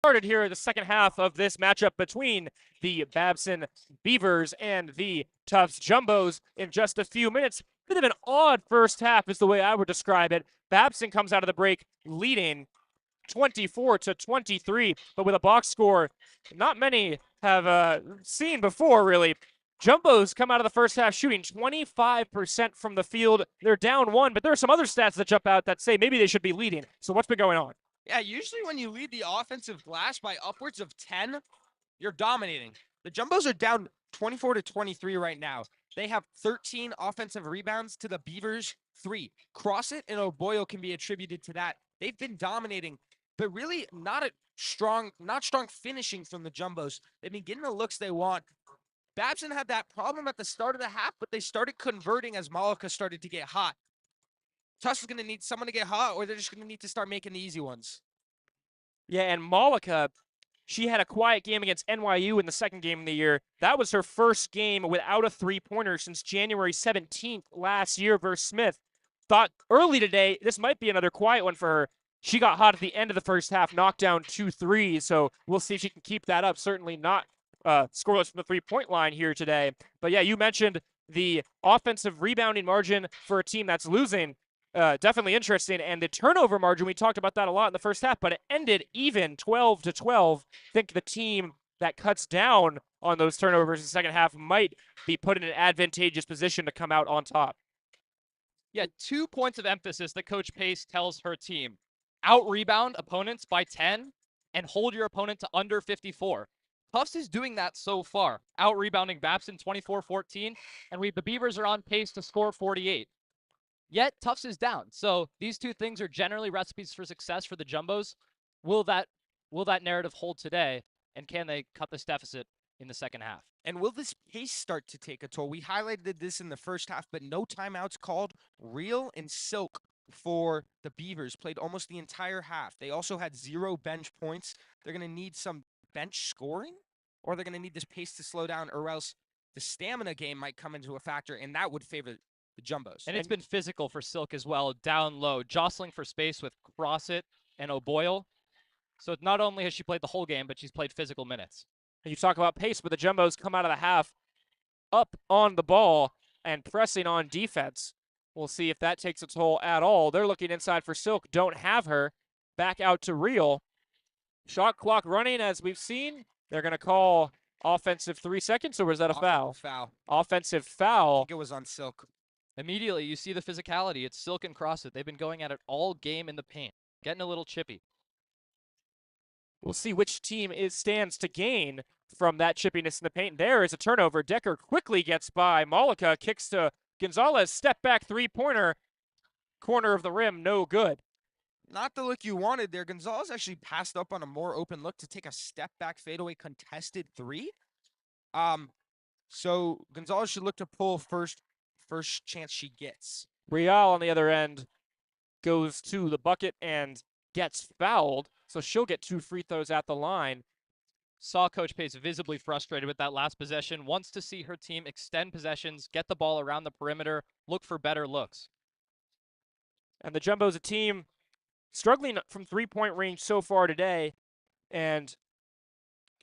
started here in the second half of this matchup between the Babson Beavers and the Tufts Jumbos in just a few minutes. Bit of an odd first half is the way I would describe it. Babson comes out of the break leading 24-23, but with a box score not many have seen before, really. Jumbos come out of the first half shooting 25% from the field. They're down 1, but there are some other stats that jump out that say maybe they should be leading. So what's been going on? Yeah, usually when you lead the offensive glass by upwards of 10, you're dominating. The Jumbos are down 24-23 right now. They have 13 offensive rebounds to the Beavers 3. Crossit and O'Boyle can be attributed to that. They've been dominating, but really not strong finishing from the Jumbos. They've been getting the looks they want. Babson had that problem at the start of the half, but they started converting as Malika started to get hot. Tufts is going to need someone to get hot, or they're just going to need to start making the easy ones. Yeah, and Malika, she had a quiet game against NYU in the second game of the year. That was her first game without a three-pointer since January 17th last year versus Smith. Thought early today this might be another quiet one for her. She got hot at the end of the first half, knocked down 2 threes, so we'll see if she can keep that up. Certainly not scoreless from the three-point line here today. But yeah, you mentioned the offensive rebounding margin for a team that's losing. Definitely interesting. And the turnover margin, we talked about that a lot in the first half, but it ended even 12-12. I think the team that cuts down on those turnovers in the second half might be put in an advantageous position to come out on top. Yeah, 2 points of emphasis that Coach Pace tells her team. Out-rebound opponents by 10 and hold your opponent to under 54. Tufts is doing that so far. Out-rebounding Babson 24-14, and the Beavers are on pace to score 48. Yet Tufts is down. So these two things are generally recipes for success for the Jumbos. Will that narrative hold today? And can they cut this deficit in the second half? And will this pace start to take a toll? We highlighted this in the first half, but no timeouts called. Real and Silk for the Beavers played almost the entire half. They also had 0 bench points. They're going to need some bench scoring, or they're going to need this pace to slow down, or else the stamina game might come into a factor, and that would favor the Jumbos. And it's been physical for Silk as well, down low, jostling for space with Crossit and O'Boyle. So not only has she played the whole game, but she's played physical minutes. And you talk about pace, but the Jumbos come out of the half up on the ball and pressing on defense. We'll see if that takes a toll at all. They're looking inside for Silk, don't have her. Back out to Real. Shot clock running, as we've seen. They're going to call offensive 3 seconds, or was that a foul? Foul. Offensive I foul. think it was on Silk. Immediately, you see the physicality. It's Silk and Crossit. They've been going at it all game in the paint, getting a little chippy. We'll see which team stands to gain from that chippiness in the paint. There is a turnover. Decker quickly gets by. Malika kicks to Gonzalez. Step back three-pointer. Corner of the rim, no good. Not the look you wanted there. Gonzalez actually passed up on a more open look to take a step back fadeaway contested 3. So Gonzalez should look to pull first chance she gets. Real on the other end goes to the bucket and gets fouled. So she'll get 2 free throws at the line. Saw Coach Pace visibly frustrated with that last possession. Wants to see her team extend possessions, get the ball around the perimeter, look for better looks. And the Jumbos, a team struggling from three-point range so far today, and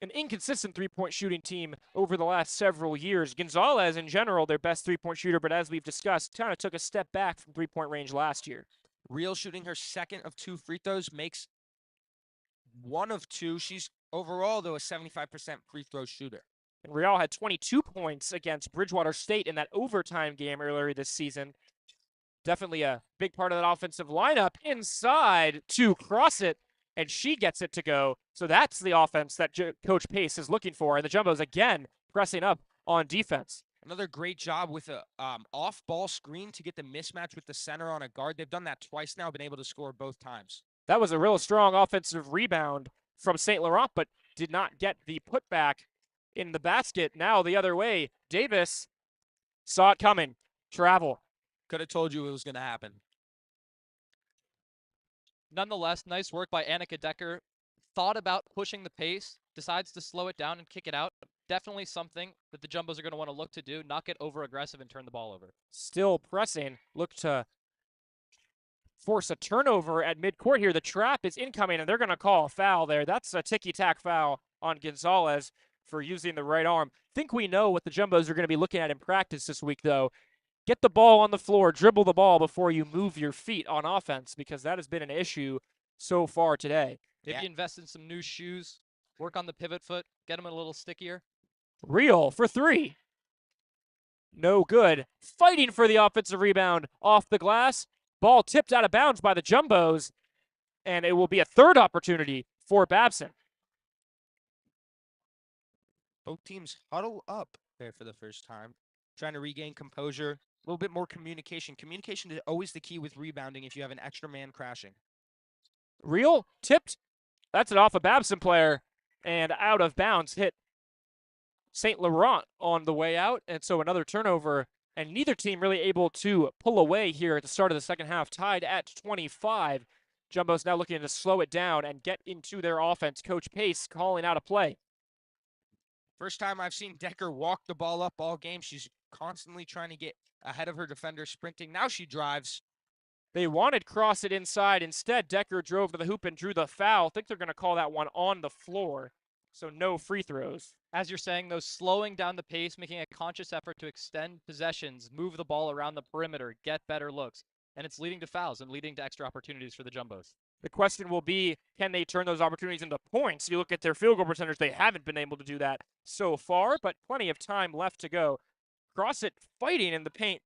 an inconsistent three-point shooting team over the last several years. Gonzalez, in general, their best three-point shooter, but as we've discussed, kind of took a step back from three-point range last year. Real shooting her second of 2 free throws, makes 1 of 2. She's overall, though, a 75% free throw shooter. And Real had 22 points against Bridgewater State in that overtime game earlier this season. Definitely a big part of that offensive lineup. Inside to Crossit, and she gets it to go. So that's the offense that Coach Pace is looking for. And the Jumbos, again, pressing up on defense. Another great job with a off-ball screen to get the mismatch with the center on a guard. They've done that twice now, been able to score both times. That was a real strong offensive rebound from St. Laurent, but did not get the putback in the basket. Now the other way, Davis saw it coming. Travel. Could have told you it was going to happen. Nonetheless, nice work by Annika Decker. Thought about pushing the pace, decides to slow it down and kick it out. Definitely something that the Jumbos are going to want to look to do, not get over-aggressive and turn the ball over. Still pressing. Look to force a turnover at midcourt here. The trap is incoming, and they're going to call a foul there. That's a ticky-tack foul on Gonzalez for using the right arm. Think we know what the Jumbos are going to be looking at in practice this week, though. Get the ball on the floor, dribble the ball before you move your feet on offense, because that has been an issue so far today. Maybe invest in some new shoes, work on the pivot foot, get them a little stickier. Real for three. No good. Fighting for the offensive rebound off the glass. Ball tipped out of bounds by the Jumbos, and it will be a third opportunity for Babson. Both teams huddle up there for the first time, trying to regain composure, a little bit more communication. Communication is always the key with rebounding if you have an extra man crashing. Real tipped. That's it off a Babson player, and out of bounds. Hit St. Laurent on the way out, and so another turnover, and neither team really able to pull away here at the start of the second half, tied at 25. Jumbo's now looking to slow it down and get into their offense. Coach Pace calling out a play. First time I've seen Decker walk the ball up all game. She's constantly trying to get ahead of her defender, sprinting. Now she drives. They wanted cross it inside. Instead, Decker drove to the hoop and drew the foul. I think they're going to call that one on the floor, so no free throws. As you're saying, though, slowing down the pace, making a conscious effort to extend possessions, move the ball around the perimeter, get better looks. And it's leading to fouls and leading to extra opportunities for the Jumbos. The question will be, can they turn those opportunities into points? You look at their field goal percentage, they haven't been able to do that so far, but plenty of time left to go. Cross it fighting in the paint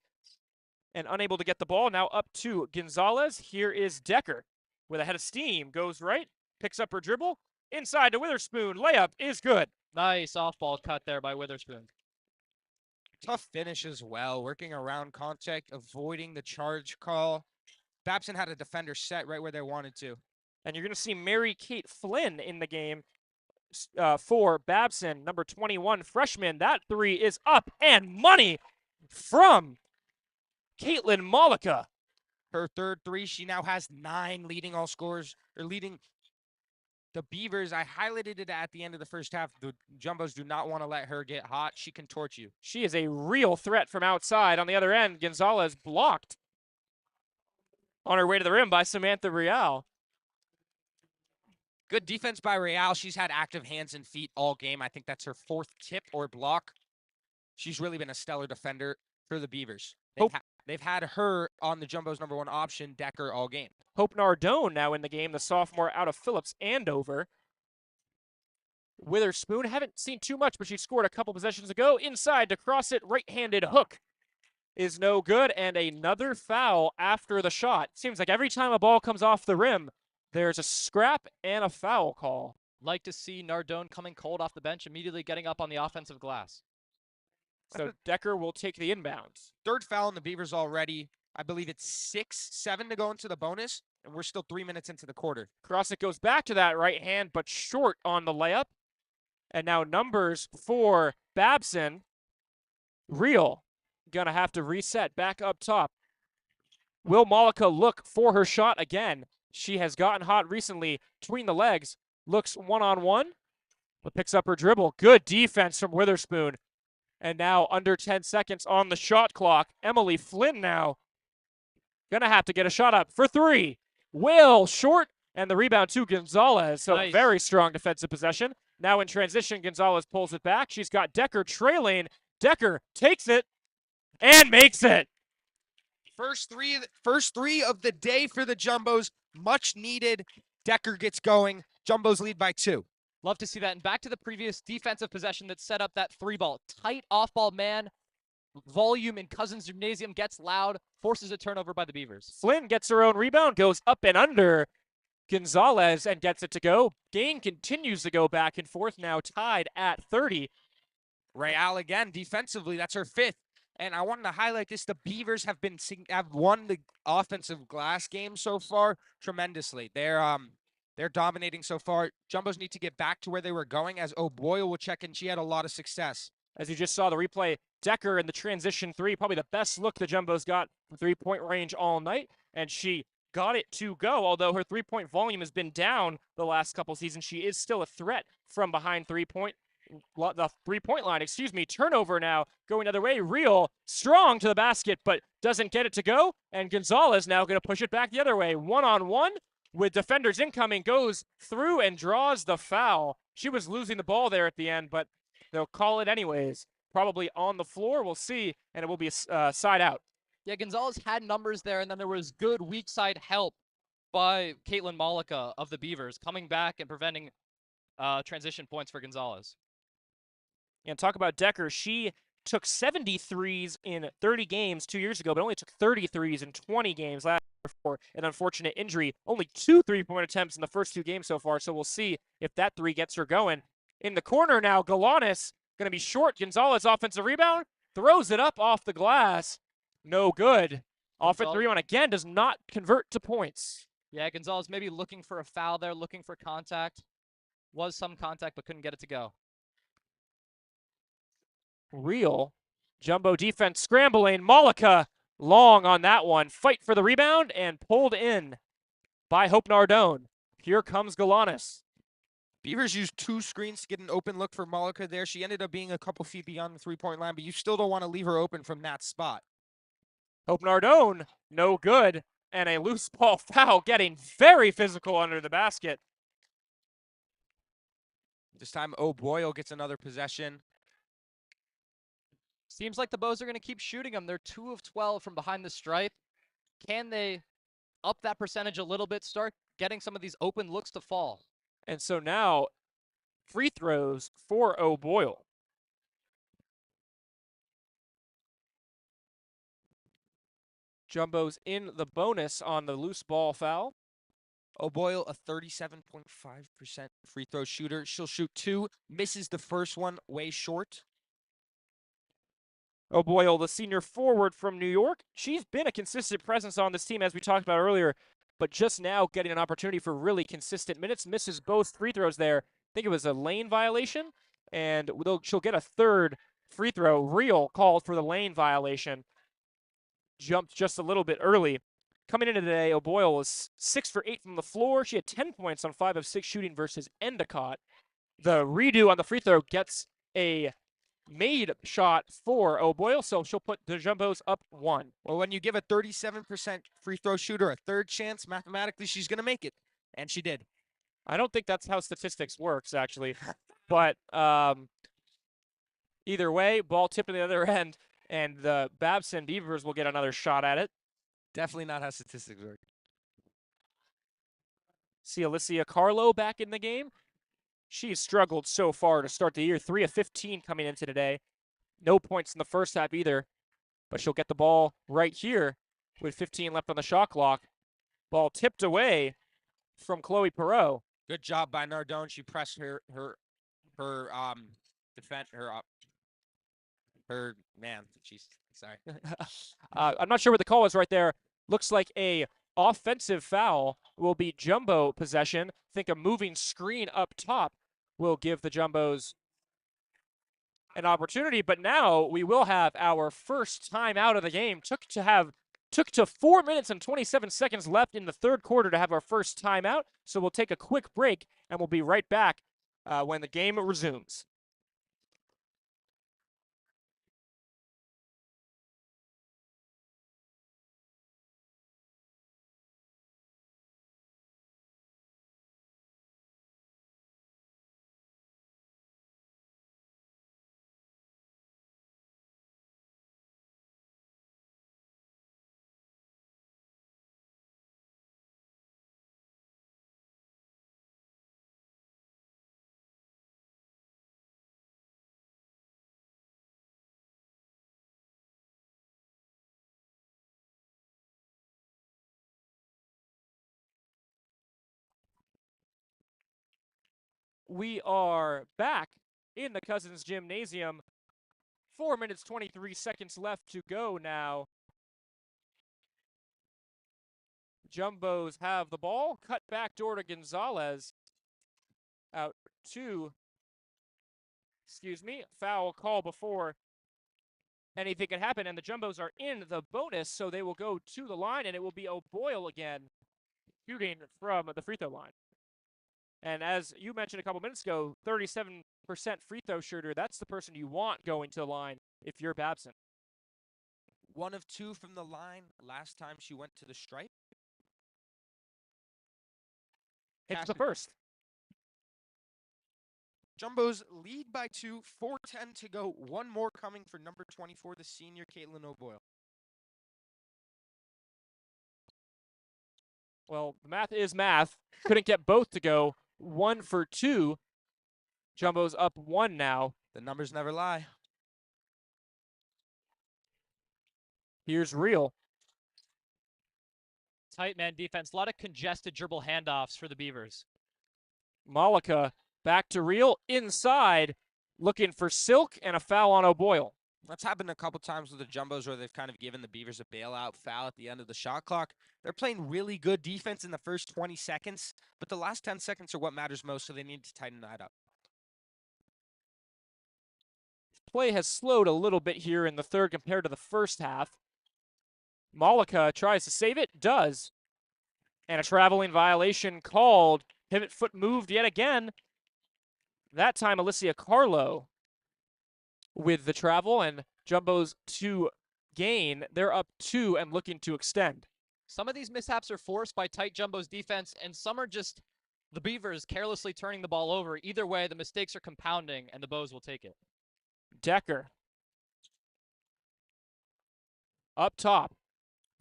and unable to get the ball. Now up to Gonzalez. Here is Decker with a head of steam. Goes right, picks up her dribble. Inside to Witherspoon. Layup is good. Nice off-ball cut there by Witherspoon. Tough finish as well, working around contact, avoiding the charge call. Babson had a defender set right where they wanted to. And you're going to see Mary-Kate Flynn in the game for Babson, number 21 freshman. That three is up and money from Caitlin Malika. Her third three, she now has 9, leading all scorers, or leading the Beavers. I highlighted it at the end of the first half. The Jumbos do not want to let her get hot. She can torch you. She is a real threat from outside. On the other end, Gonzalez blocked on her way to the rim by Samantha Real. Good defense by Real. She's had active hands and feet all game. I think that's her 4th tip or block. She's really been a stellar defender for the Beavers. They've had her on the Jumbo's number 1 option, Decker, all game. Hope Nardone now in the game, the sophomore out of Phillips Andover. Witherspoon, haven't seen too much, but she scored a couple possessions ago. Inside to cross it, right-handed hook is no good, and another foul after the shot. Seems like every time a ball comes off the rim, there's a scrap and a foul call. Like to see Nardone coming cold off the bench, immediately getting up on the offensive glass. So Decker will take the inbounds. 3rd foul in the Beavers already. I believe it's 6-7 to go into the bonus, and we're still 3 minutes into the quarter. Crossett goes back to that right hand, but short on the layup. And now numbers for Babson. Real. Gonna have to reset back up top. Will Malika look for her shot again? She has gotten hot recently between the legs. Looks one-on-one, but picks up her dribble. Good defense from Witherspoon. And now under 10 seconds on the shot clock. Emily Flynn now gonna have to get a shot up for 3. Will short, and the rebound to Gonzalez. So Nice. Very strong defensive possession. Now in transition, Gonzalez pulls it back. She's got Decker trailing. Decker takes it and makes it. First three of the day for the Jumbos. Much needed. Decker gets going. Jumbos lead by 2. Love to see that. And back to the previous defensive possession that set up that 3-ball. Tight off-ball man. Volume in Cousins Gymnasium gets loud. Forces a turnover by the Beavers. Flynn gets her own rebound, goes up and under Gonzalez and gets it to go. Gain continues to go back and forth, now tied at 30. Real again, defensively, that's her 5th. And I wanted to highlight this. The Beavers have won the offensive glass game so far tremendously. They're dominating so far. Jumbos need to get back to where they were going, as O'Boyle will check in. She had a lot of success. As you just saw the replay, Decker in the transition 3, probably the best look the Jumbos got from 3-point range all night, and she got it to go. Although her 3-point volume has been down the last couple seasons, she is still a threat from behind 3-point. the three-point line, turnover now going the other way. Real strong to the basket, but doesn't get it to go. And Gonzalez now going to push it back the other way. One-on-one with defenders incoming, goes through and draws the foul. She was losing the ball there at the end, but they'll call it anyways. Probably on the floor, we'll see, and it will be a side out. Yeah, Gonzalez had numbers there, and then there was good weak side help by Caitlin Malika of the Beavers coming back and preventing transition points for Gonzalez. And talk about Decker. She took 73s in 30 games 2 years ago, but only took 33s in 20 games last year for an unfortunate injury. Only 2 3-point attempts in the first 2 games so far, so we'll see if that 3 gets her going. In the corner now, Galanis going to be short. Gonzalez offensive rebound, throws it up off the glass. No good. Offensive rebound again does not convert to points. Yeah, Gonzalez maybe looking for a foul there, looking for contact. Was some contact, but couldn't get it to go. Real jumbo defense scrambling. Malika long on that one. Fight for the rebound and pulled in by Hope Nardone. Here comes Galanis. Beavers used 2 screens to get an open look for Malika there. She ended up being a couple feet beyond the three-point line, but you still don't want to leave her open from that spot. Hope Nardone, no good. And a loose ball foul, getting very physical under the basket. This time, O'Boyle gets another possession. Seems like the Bows are going to keep shooting them. They're 2 of 12 from behind the stripe. Can they up that percentage a little bit, start getting some of these open looks to fall? And so now, free throws for O'Boyle. Jumbo's in the bonus on the loose ball foul. O'Boyle, a 37.5% free throw shooter. She'll shoot 2, misses the first one way short. O'Boyle, the senior forward from New York. She's been a consistent presence on this team, as we talked about earlier, but just now getting an opportunity for really consistent minutes. Misses both free throws there. I think it was a lane violation, and she'll get a third free throw. Real called for the lane violation. Jumped just a little bit early. Coming into today, O'Boyle was 6 for 8 from the floor. She had 10 points on 5 of 6 shooting versus Endicott. The redo on the free throw gets a made shot for O'Boyle, so she'll put the Jumbos up 1. Well, when you give a 37% free throw shooter a third chance, mathematically she's going to make it, and she did. I don't think that's how statistics works, actually. But either way, ball tipped to the other end, and the Babson Beavers will get another shot at it. Definitely not how statistics work. See Alicia Carlo back in the game. She's struggled so far to start the year. 3 of 15 coming into today. No points in the first half either. But she'll get the ball right here with 15 left on the shot clock. Ball tipped away from Chloe Perot. Good job by Nardone. She pressed her man. Jeez, sorry. I'm not sure what the call was right there. Looks like a offensive foul will be Jumbo possession. I think a moving screen up top will give the Jumbos an opportunity, but now we will have our first time out of the game. Took to 4 minutes and 27 seconds left in the third quarter to have our first timeout, so we'll take a quick break and we'll be right back when the game resumes. We are back in the Cousins Gymnasium. 4 minutes, 23 seconds left to go now. Jumbos have the ball. Cut back door to Gonzalez. Out to, foul call before anything can happen. And the Jumbos are in the bonus, so they will go to the line, and it will be O'Boyle again shooting from the free throw line. And as you mentioned a couple minutes ago, 37% free throw shooter, that's the person you want going to the line if you're Babson. 1 of 2 from the line last time she went to the stripe. Hits the first. Jumbos lead by 2, 4:10 to go. One more coming for number 24, the senior Caitlin O'Boyle. Well, the math is math. Couldn't get both to go. 1 for 2. Jumbo's up 1 now. The numbers never lie. Here's Real. Tight man defense. A lot of congested dribble handoffs for the Beavers. Malika back to Real. Inside. Looking for Silk and a foul on O'Boyle. That's happened a couple times with the Jumbos where they've kind of given the Beavers a bailout foul at the end of the shot clock. They're playing really good defense in the first 20 seconds, but the last 10 seconds are what matters most, so they need to tighten that up. Play has slowed a little bit here in the third compared to the first half. Malika tries to save it, does. And a traveling violation called. Pivot foot moved yet again. That time, Alicia Carlo with the travel, and Jumbo's to gain. They're up 2 and looking to extend. Some of these mishaps are forced by tight Jumbo's defense, and some are just the Beavers carelessly turning the ball over. Either way, the mistakes are compounding, and the Bows will take it. Decker. Up top.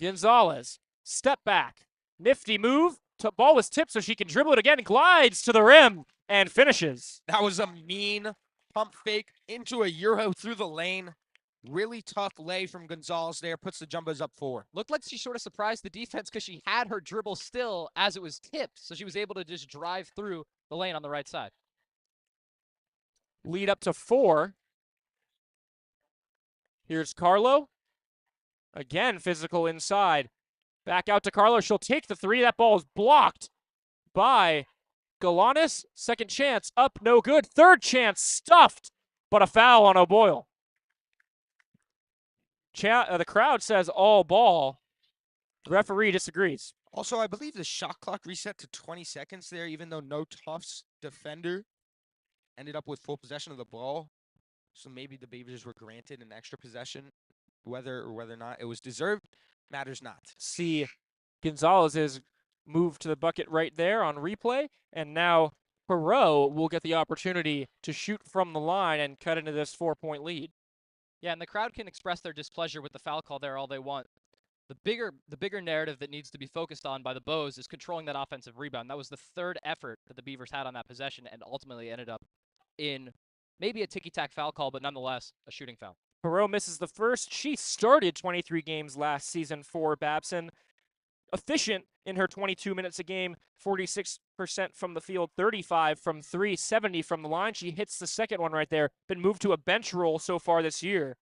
Gonzalez. Step back. Nifty move. Ball was tipped so she can dribble it again. Glides to the rim and finishes. That was a mean pump fake into a Euro through the lane. Really tough lay from Gonzalez there. Puts the Jumbos up 4. Looked like she sort of surprised the defense because she had her dribble still as it was tipped, so she was able to just drive through the lane on the right side. Lead up to 4. Here's Carlo. Again, physical inside. Back out to Carlo. She'll take the 3. That ball is blocked by Galanis. Second chance. Up, no good. Third chance. Stuffed. But a foul on O'Boyle. The crowd says all ball. The referee disagrees. Also, I believe the shot clock reset to 20 seconds there, even though no Tufts defender ended up with full possession of the ball. So maybe the Beavers were granted an extra possession. Whether or not it was deserved matters not. See, Gonzalez is moved to the bucket right there on replay, and now Perot will get the opportunity to shoot from the line and cut into this 4-point lead. Yeah, and the crowd can express their displeasure with the foul call there all they want. The bigger narrative that needs to be focused on by the Bows is controlling that offensive rebound. That was the third effort that the Beavers had on that possession, and ultimately ended up in maybe a ticky-tack foul call, but nonetheless a shooting foul. Perot misses the first. She started 23 games last season for Babson. Efficient in her 22 minutes a game, 46% from the field, 35 from 3, 70 from the line. She hits the second one right there. Been moved to a bench role so far this year.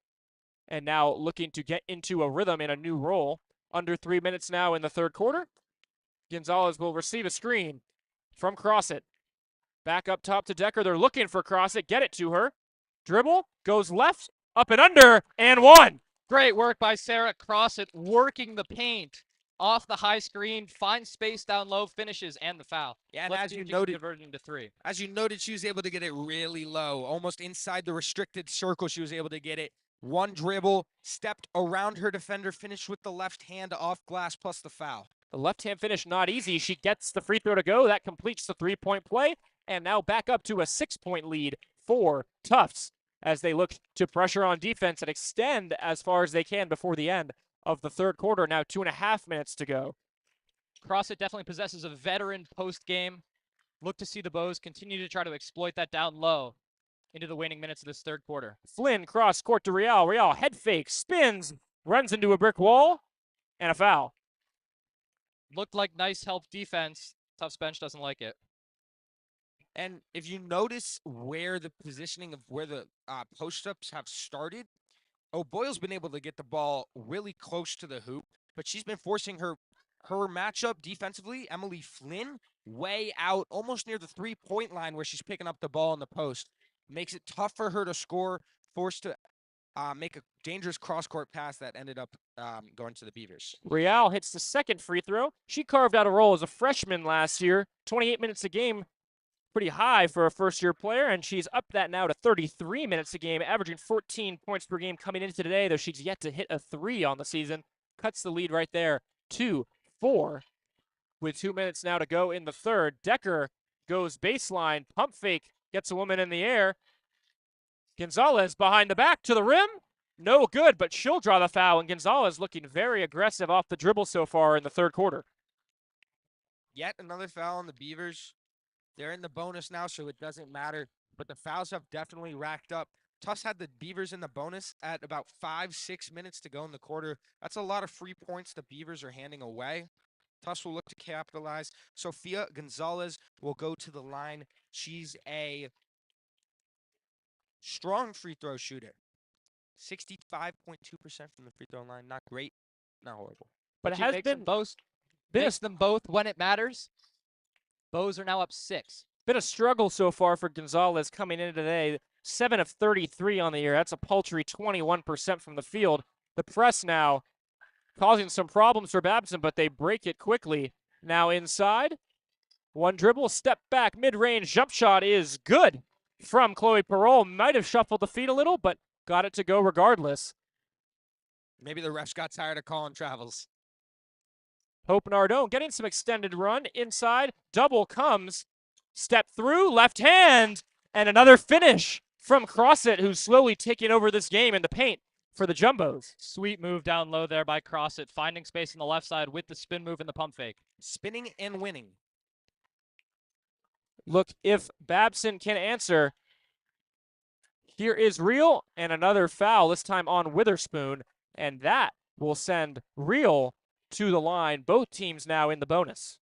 And now looking to get into a rhythm in a new role. Under 3 minutes now in the third quarter. Gonzalez will receive a screen from Crossett. Back up top to Decker. They're looking for Crossett. Get it to her. Dribble. Goes left. Up and under. And 1. Great work by Sarah Crossett, working the paint off the high screen, finds space down low, finishes, and the foul. Yeah, and as you noted, converted into 3. As you noted, she was able to get it really low, almost inside the restricted circle. She was able to get it. One dribble, stepped around her defender, finished with the left hand off glass plus the foul. The left-hand finish not easy. She gets the free throw to go. That completes the 3-point play. And now back up to a 6-point lead for Tufts as they look to pressure on defense and extend as far as they can before the end of the third quarter. Now 2.5 minutes to go. Crossett definitely possesses a veteran post-game. Look to see the Bows continue to try to exploit that down low into the waning minutes of this third quarter. Flynn cross court to Real. Real head fake, spins, runs into a brick wall, and a foul. Looked like nice help defense. Tufts bench doesn't like it. And if you notice where the positioning of where the post-ups have started, O'Boyle's been able to get the ball really close to the hoop, but she's been forcing her matchup defensively, Emily Flynn, way out, almost near the 3-point line where she's picking up the ball in the post. Makes it tough for her to score, forced to make a dangerous cross-court pass that ended up going to the Beavers. Real hits the second free throw. She carved out a role as a freshman last year, 28 minutes a game. pretty high for a first-year player, and she's up that now to 33 minutes a game, averaging 14 points per game coming into today, though she's yet to hit a 3 on the season. Cuts the lead right there, 2-4, with 2 minutes now to go in the third. Decker goes baseline, pump fake, gets a woman in the air. Gonzalez behind the back to the rim. No good, but she'll draw the foul, and Gonzalez looking very aggressive off the dribble so far in the third quarter. Yet another foul on the Beavers. They're in the bonus now, so it doesn't matter, but the fouls have definitely racked up. Tufts had the Beavers in the bonus at about 5-6 minutes to go in the quarter. That's a lot of free points the Beavers are handing away. Tufts will look to capitalize. Sofia Gonzalez will go to the line. She's a strong free throw shooter. 65.2% from the free throw line. Not great, not horrible. But it has been both. Makes them both when it matters. Bows are now up 6. Been a struggle so far for Gonzalez coming into today. 7 of 33 on the year. That's a paltry 21% from the field. The press now causing some problems for Babson, but they break it quickly. Now inside. One dribble, step back, mid-range jump shot is good from Chloe Parole. Might have shuffled the feet a little, but got it to go regardless. Maybe the refs got tired of calling travels. Hope Nardone getting some extended run inside. Double comes. Step through, left hand, and another finish from Crossit, who's slowly taking over this game in the paint for the Jumbos. Sweet move down low there by Crossit, finding space on the left side with the spin move and the pump fake. Spinning and winning. Look if Babson can answer. Here is Real, and another foul, this time on Witherspoon, and that will send Real to the line. Both teams now in the bonus.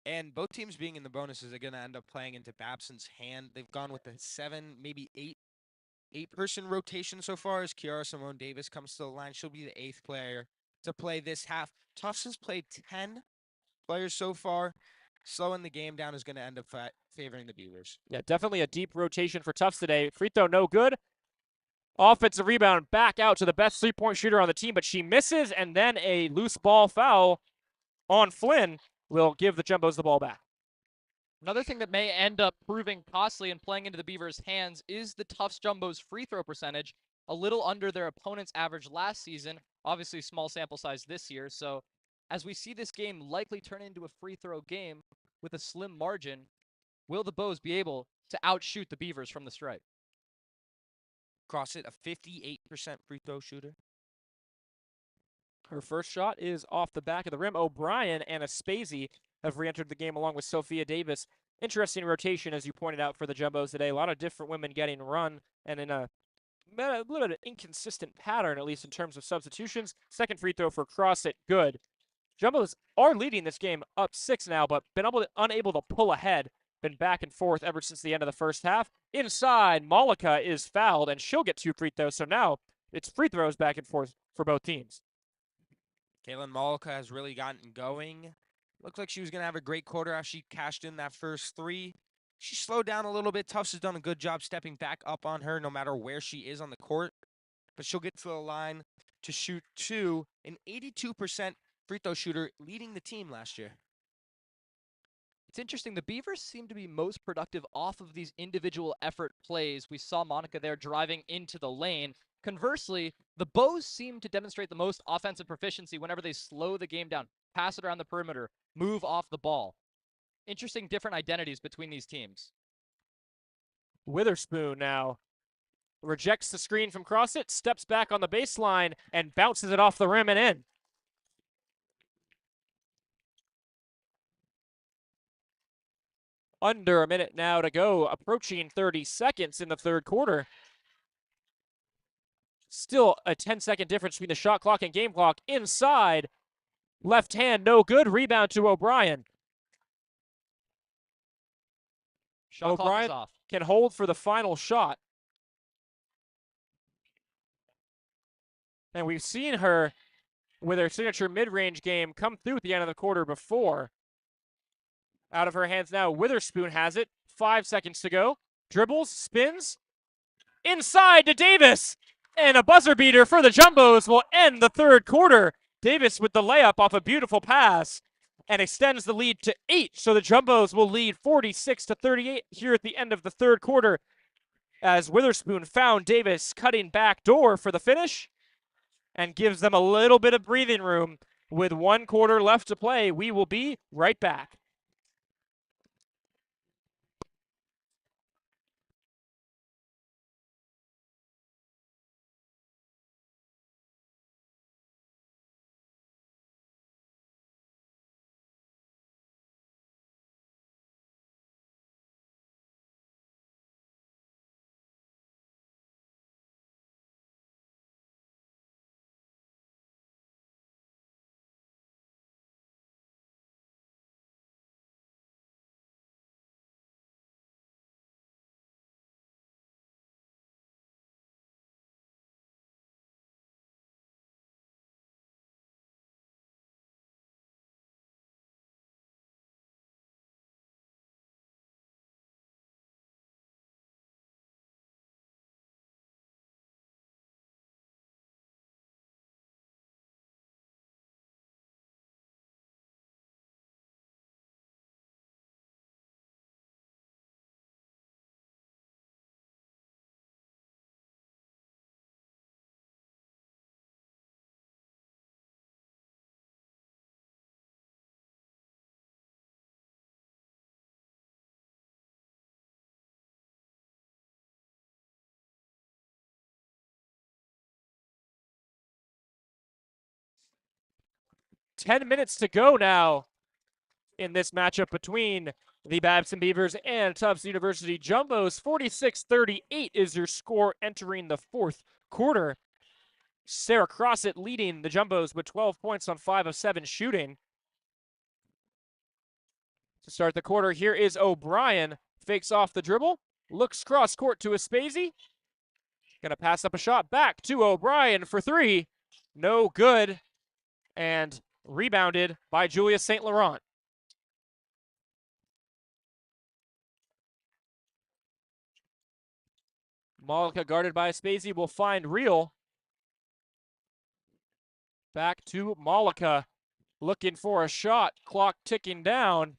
And both teams being in the bonuses are going to end up playing into Babson's hand. They've gone with a 7, maybe 8-person rotation so far as Kiara Simone Davis comes to the line. She'll be the 8th player to play this half. Tufts has played 10 players so far. Slowing the game down is going to end up favoring the Beavers. Yeah, definitely a deep rotation for Tufts today. Free throw no good. Offensive rebound back out to the best three-point shooter on the team, but she misses, and then a loose ball foul on Flynn will give the Jumbos the ball back. Another thing that may end up proving costly and playing into the Beavers' hands is the Tufts Jumbos free throw percentage, a little under their opponent's average last season. Obviously, small sample size this year, so as we see this game likely turn into a free throw game with a slim margin, will the Bows be able to outshoot the Beavers from the stripe? Crossit, a 58% free throw shooter. Her first shot is off the back of the rim. O'Brien and Aspasi have re-entered the game along with Sophia Davis. Interesting rotation, as you pointed out, for the Jumbos today. A lot of different women getting run, and in a little bit of an inconsistent pattern, at least in terms of substitutions. Second free throw for Crossit, good. Jumbos are leading this game up 6 now, but been unable to pull ahead. Been back and forth ever since the end of the first half. Inside, Malika is fouled, and she'll get 2 free throws. So now it's free throws back and forth for both teams. Kaylin Malika has really gotten going. Looked like she was going to have a great quarter after she cashed in that first 3. She slowed down a little bit. Tufts has done a good job stepping back up on her no matter where she is on the court. But she'll get to the line to shoot 2. An 82% free throw shooter, leading the team last year. It's interesting. The Beavers seem to be most productive off of these individual effort plays. We saw Monica there driving into the lane. Conversely, the Bows seem to demonstrate the most offensive proficiency whenever they slow the game down, pass it around the perimeter, move off the ball. Interesting different identities between these teams. Witherspoon now rejects the screen from Crossit, steps back on the baseline, and bounces it off the rim and in. Under a minute now to go, approaching 30 seconds in the third quarter. Still a 10-second difference between the shot clock and game clock. Inside, left hand, no good. Rebound to O'Brien. Shot clock O'Brien is off. can hold for the final shot. And we've seen her with her signature mid-range game come through at the end of the quarter before. Out of her hands now, Witherspoon has it. 5 seconds to go. Dribbles, spins. Inside to Davis. And a buzzer beater for the Jumbos will end the third quarter. Davis with the layup off a beautiful pass. and extends the lead to 8. So the Jumbos will lead 46-38 here at the end of the third quarter as Witherspoon found Davis cutting back door for the finish and gives them a little bit of breathing room. With 1 quarter left to play, we will be right back. Ten minutes to go now in this matchup between the Babson Beavers and Tufts University Jumbos. 46-38 is your score entering the fourth quarter. Sarah Crossett leading the Jumbos with 12 points on 5 of 7 shooting. To start the quarter, here is O'Brien. Fakes off the dribble. Looks cross court to Aspesi. Gonna pass up a shot back to O'Brien for 3. No good. And rebounded by Julia St. Laurent. Malika guarded by Aspesi will find Real. Back to Malika. Looking for a shot. Clock ticking down.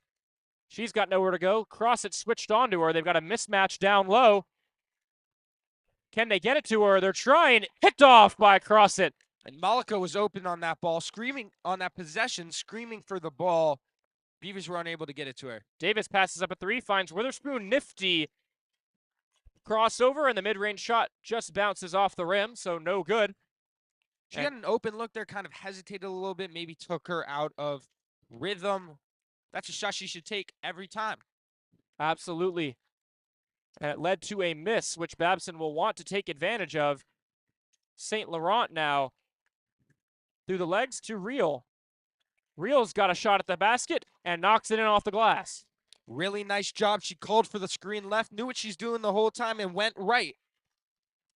She's got nowhere to go. Crossett switched onto her. They've got a mismatch down low. Can they get it to her? They're trying. Picked off by Crossett. And Malika was open on that ball, screaming on that possession, screaming for the ball. Beavers were unable to get it to her. Davis passes up a 3, finds Witherspoon. Nifty crossover, and the mid-range shot just bounces off the rim, so no good. She had an open look there, kind of hesitated a little bit, maybe took her out of rhythm. That's a shot she should take every time. Absolutely. And it led to a miss, which Babson will want to take advantage of. St. Laurent now through the legs to Real. Real's got a shot at the basket and knocks it in off the glass. Really nice job. She called for the screen left, knew what she's doing the whole time, and went right.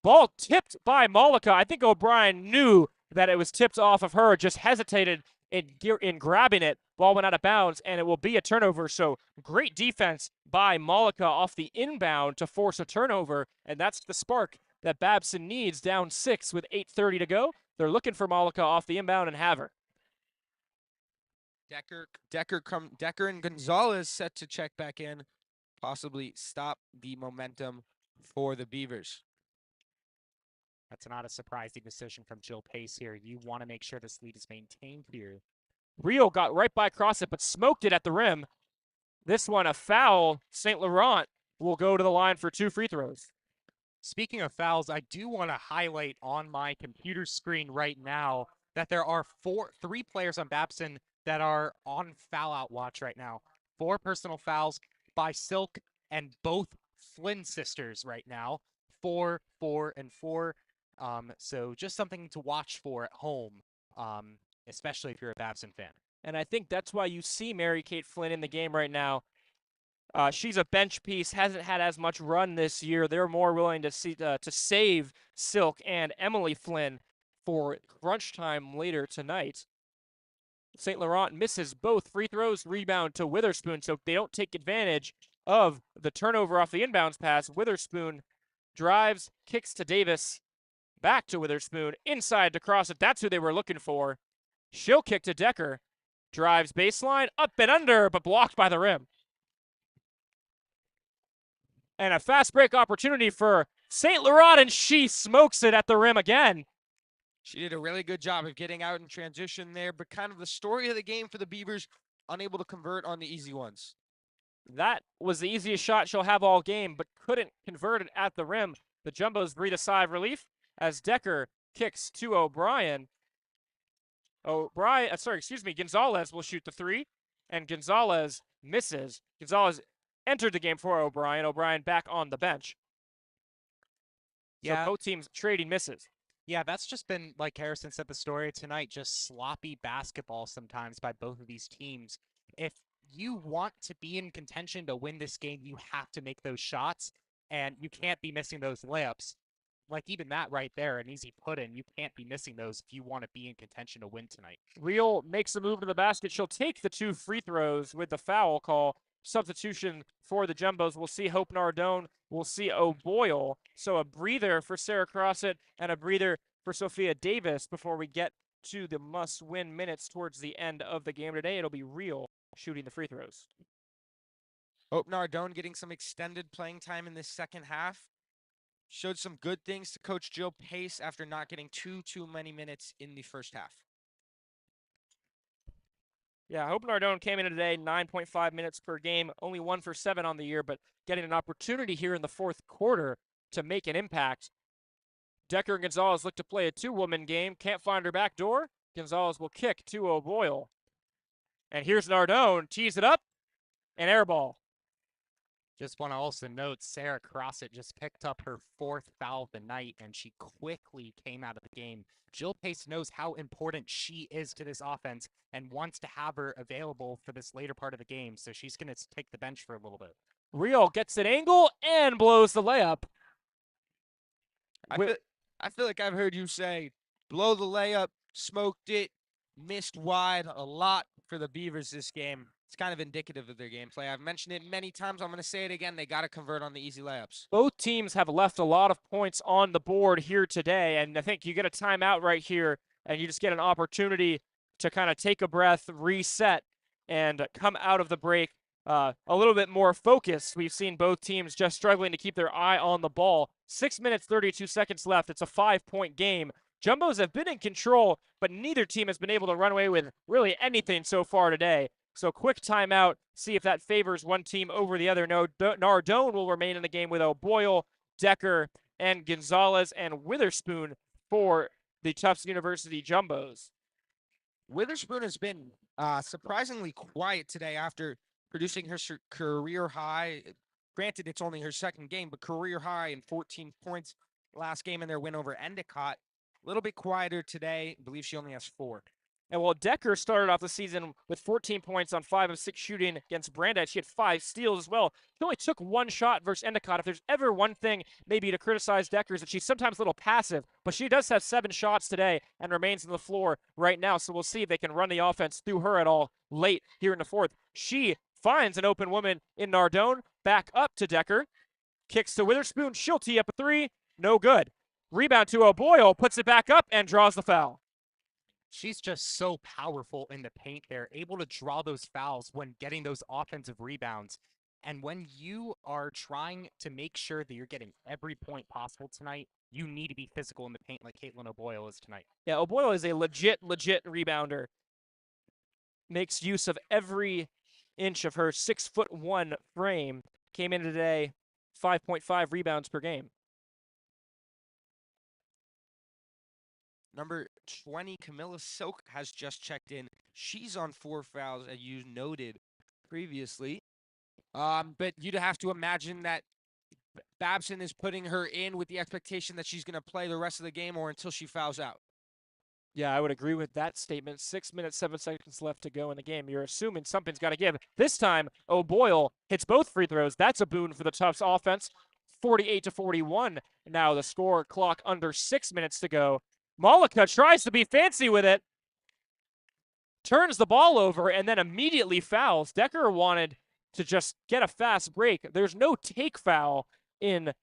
Ball tipped by Malika. I think O'Brien knew that it was tipped off of her, just hesitated in grabbing it. Ball went out of bounds, and it will be a turnover. So great defense by Malika off the inbound to force a turnover, and that's the spark that Babson needs down 6 with 8:30 to go. They're looking for Malika off the inbound and have her. Decker and Gonzalez set to check back in, possibly stop the momentum for the Beavers. That's not a surprising decision from Jill Pace here. You want to make sure this lead is maintained here. Rio got right by Crossett, but smoked it at the rim. This one, a foul. St. Laurent will go to the line for 2 free throws. Speaking of fouls, I do want to highlight on my computer screen right now that there are 3 players on Babson that are on foul-out watch right now. 4 personal fouls by Silk and both Flynn sisters right now. 4, 4, and 4. So just something to watch for at home, especially if you're a Babson fan. And I think that's why you see Mary-Kate Flynn in the game right now. She's a bench piece, hasn't had as much run this year. They're more willing to save Silk and Emily Flynn for crunch time later tonight. St. Laurent misses both free throws, rebound to Witherspoon, so they don't take advantage of the turnover off the inbounds pass. Witherspoon drives, kicks to Davis, back to Witherspoon, inside to Crossett. That's who they were looking for. She'll kick to Decker. Drives baseline, up and under, but blocked by the rim. And a fast break opportunity for St. Laurent, and she smokes it at the rim again. She did a really good job of getting out in transition there, but kind of the story of the game for the Beavers, unable to convert on the easy ones. That was the easiest shot she'll have all game, but couldn't convert it at the rim. The Jumbos breathe a sigh of relief as Decker kicks to O'Brien. Gonzalez will shoot the three, and Gonzalez misses. Gonzalez entered the game for O'Brien. O'Brien back on the bench. Yeah. So both teams trading misses. Yeah, that's just been, like Harrison said, the story tonight, just sloppy basketball sometimes by both of these teams. If you want to be in contention to win this game, you have to make those shots, and you can't be missing those layups. Like, even that right there, an easy put-in, you can't be missing those if you want to be in contention to win tonight. Real makes a move to the basket. She'll take the 2 free throws with the foul call. Substitution for the Jumbos. We'll see Hope Nardone. We'll see O'Boyle. So a breather for Sarah Crossett and a breather for Sophia Davis before we get to the must-win minutes towards the end of the game today. It'll be Real shooting the free throws. Hope Nardone getting some extended playing time in this second half. Showed some good things to Coach Jill Pace after not getting too many minutes in the first half. Yeah, Hope Nardone came in today, 9.5 minutes per game, only 1 for 7 on the year, but getting an opportunity here in the fourth quarter to make an impact. Decker and Gonzalez look to play a 2-woman game. Can't find her back door. Gonzalez will kick to O'Boyle. And here's Nardone, tees it up, and air ball. Just want to also note, Sarah Crossett just picked up her 4th foul of the night, and she quickly came out of the game. Jill Pace knows how important she is to this offense and wants to have her available for this later part of the game, so she's going to take the bench for a little bit. Real gets an angle and blows the layup. I feel like I've heard you say, blow the layup, smoked it, missed wide a lot for the Beavers this game. It's kind of indicative of their gameplay. I've mentioned it many times. I'm going to say it again. They got to convert on the easy layups. Both teams have left a lot of points on the board here today, and I think you get a timeout right here, and you just get an opportunity to kind of take a breath, reset, and come out of the break a little bit more focused. We've seen both teams just struggling to keep their eye on the ball. 6 minutes, 32 seconds left. It's a 5-point game. Jumbos have been in control, but neither team has been able to run away with really anything so far today. So quick timeout, see if that favors one team over the other. No, Nardone will remain in the game with O'Boyle, Decker, and Gonzalez and Witherspoon for the Tufts University Jumbos. Witherspoon has been surprisingly quiet today after producing her career high. Granted, it's only her second game, but career high in 14 points last game in their win over Endicott. A little bit quieter today. I believe she only has 4. And while Decker started off the season with 14 points on 5 of 6 shooting against Brandeis, she had 5 steals as well. She only took 1 shot versus Endicott. If there's ever one thing maybe to criticize Decker is that she's sometimes a little passive, but she does have 7 shots today and remains on the floor right now. So we'll see if they can run the offense through her at all late here in the fourth. She finds an open woman in Nardone, back up to Decker, kicks to Witherspoon. She'll tee up a 3, no good. Rebound to O'Boyle, puts it back up and draws the foul. She's just so powerful in the paint there, able to draw those fouls when getting those offensive rebounds. And when you are trying to make sure that you're getting every point possible tonight, you need to be physical in the paint like Caitlin O'Boyle is tonight. Yeah, O'Boyle is a legit rebounder. Makes use of every inch of her 6'1" frame. Came in today, 5.5 rebounds per game. Number 20, Camilla Silk, has just checked in. She's on 4 fouls, as you noted previously. But you'd have to imagine that Babson is putting her in with the expectation that she's going to play the rest of the game or until she fouls out. Yeah, I would agree with that statement. 6 minutes, 7 seconds left to go in the game. You're assuming something's got to give. This time, O'Boyle hits both free throws. That's a boon for the Tufts offense. 48-41. Now the score clock under 6 minutes to go. Malika tries to be fancy with it, turns the ball over, and then immediately fouls. Decker wanted to just get a fast break. There's no take foul in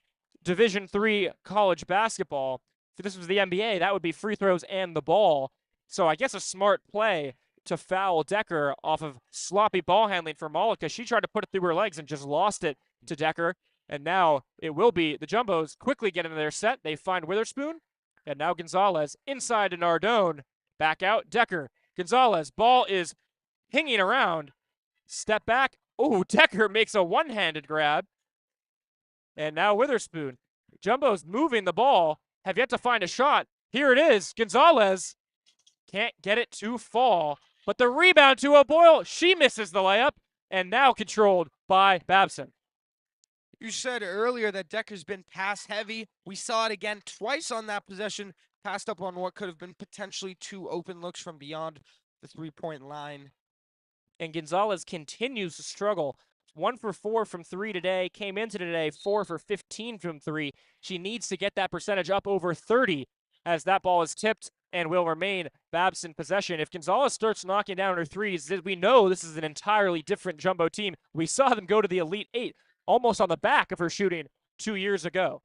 Division III college basketball. If this was the NBA, that would be free throws and the ball. So I guess a smart play. to foul Decker off of sloppy ball handling for Malika. She tried to put it through her legs and just lost it to Decker. And now it will be the Jumbos quickly get into their set. They find Witherspoon. And now Gonzalez inside to Nardone. Back out, Decker. Gonzalez, ball is hanging around. Step back. Oh, Decker makes a one-handed grab. And now Witherspoon. Jumbo's moving the ball. Have yet to find a shot. Here it is. Gonzalez can't get it to fall. But the rebound to O'Boyle. She misses the layup. And now controlled by Babson. You said earlier that Decker's been pass heavy. We saw it again twice on that possession. Passed up on what could have been potentially 2 open looks from beyond the 3-point line. And Gonzalez continues to struggle. 1 for 4 from 3 today. Came into today 4 for 15 from 3. She needs to get that percentage up over 30 as that ball is tipped and will remain Babson possession. If Gonzalez starts knocking down her threes, we know this is an entirely different Jumbo team. We saw them go to the Elite 8 almost on the back of her shooting 2 years ago.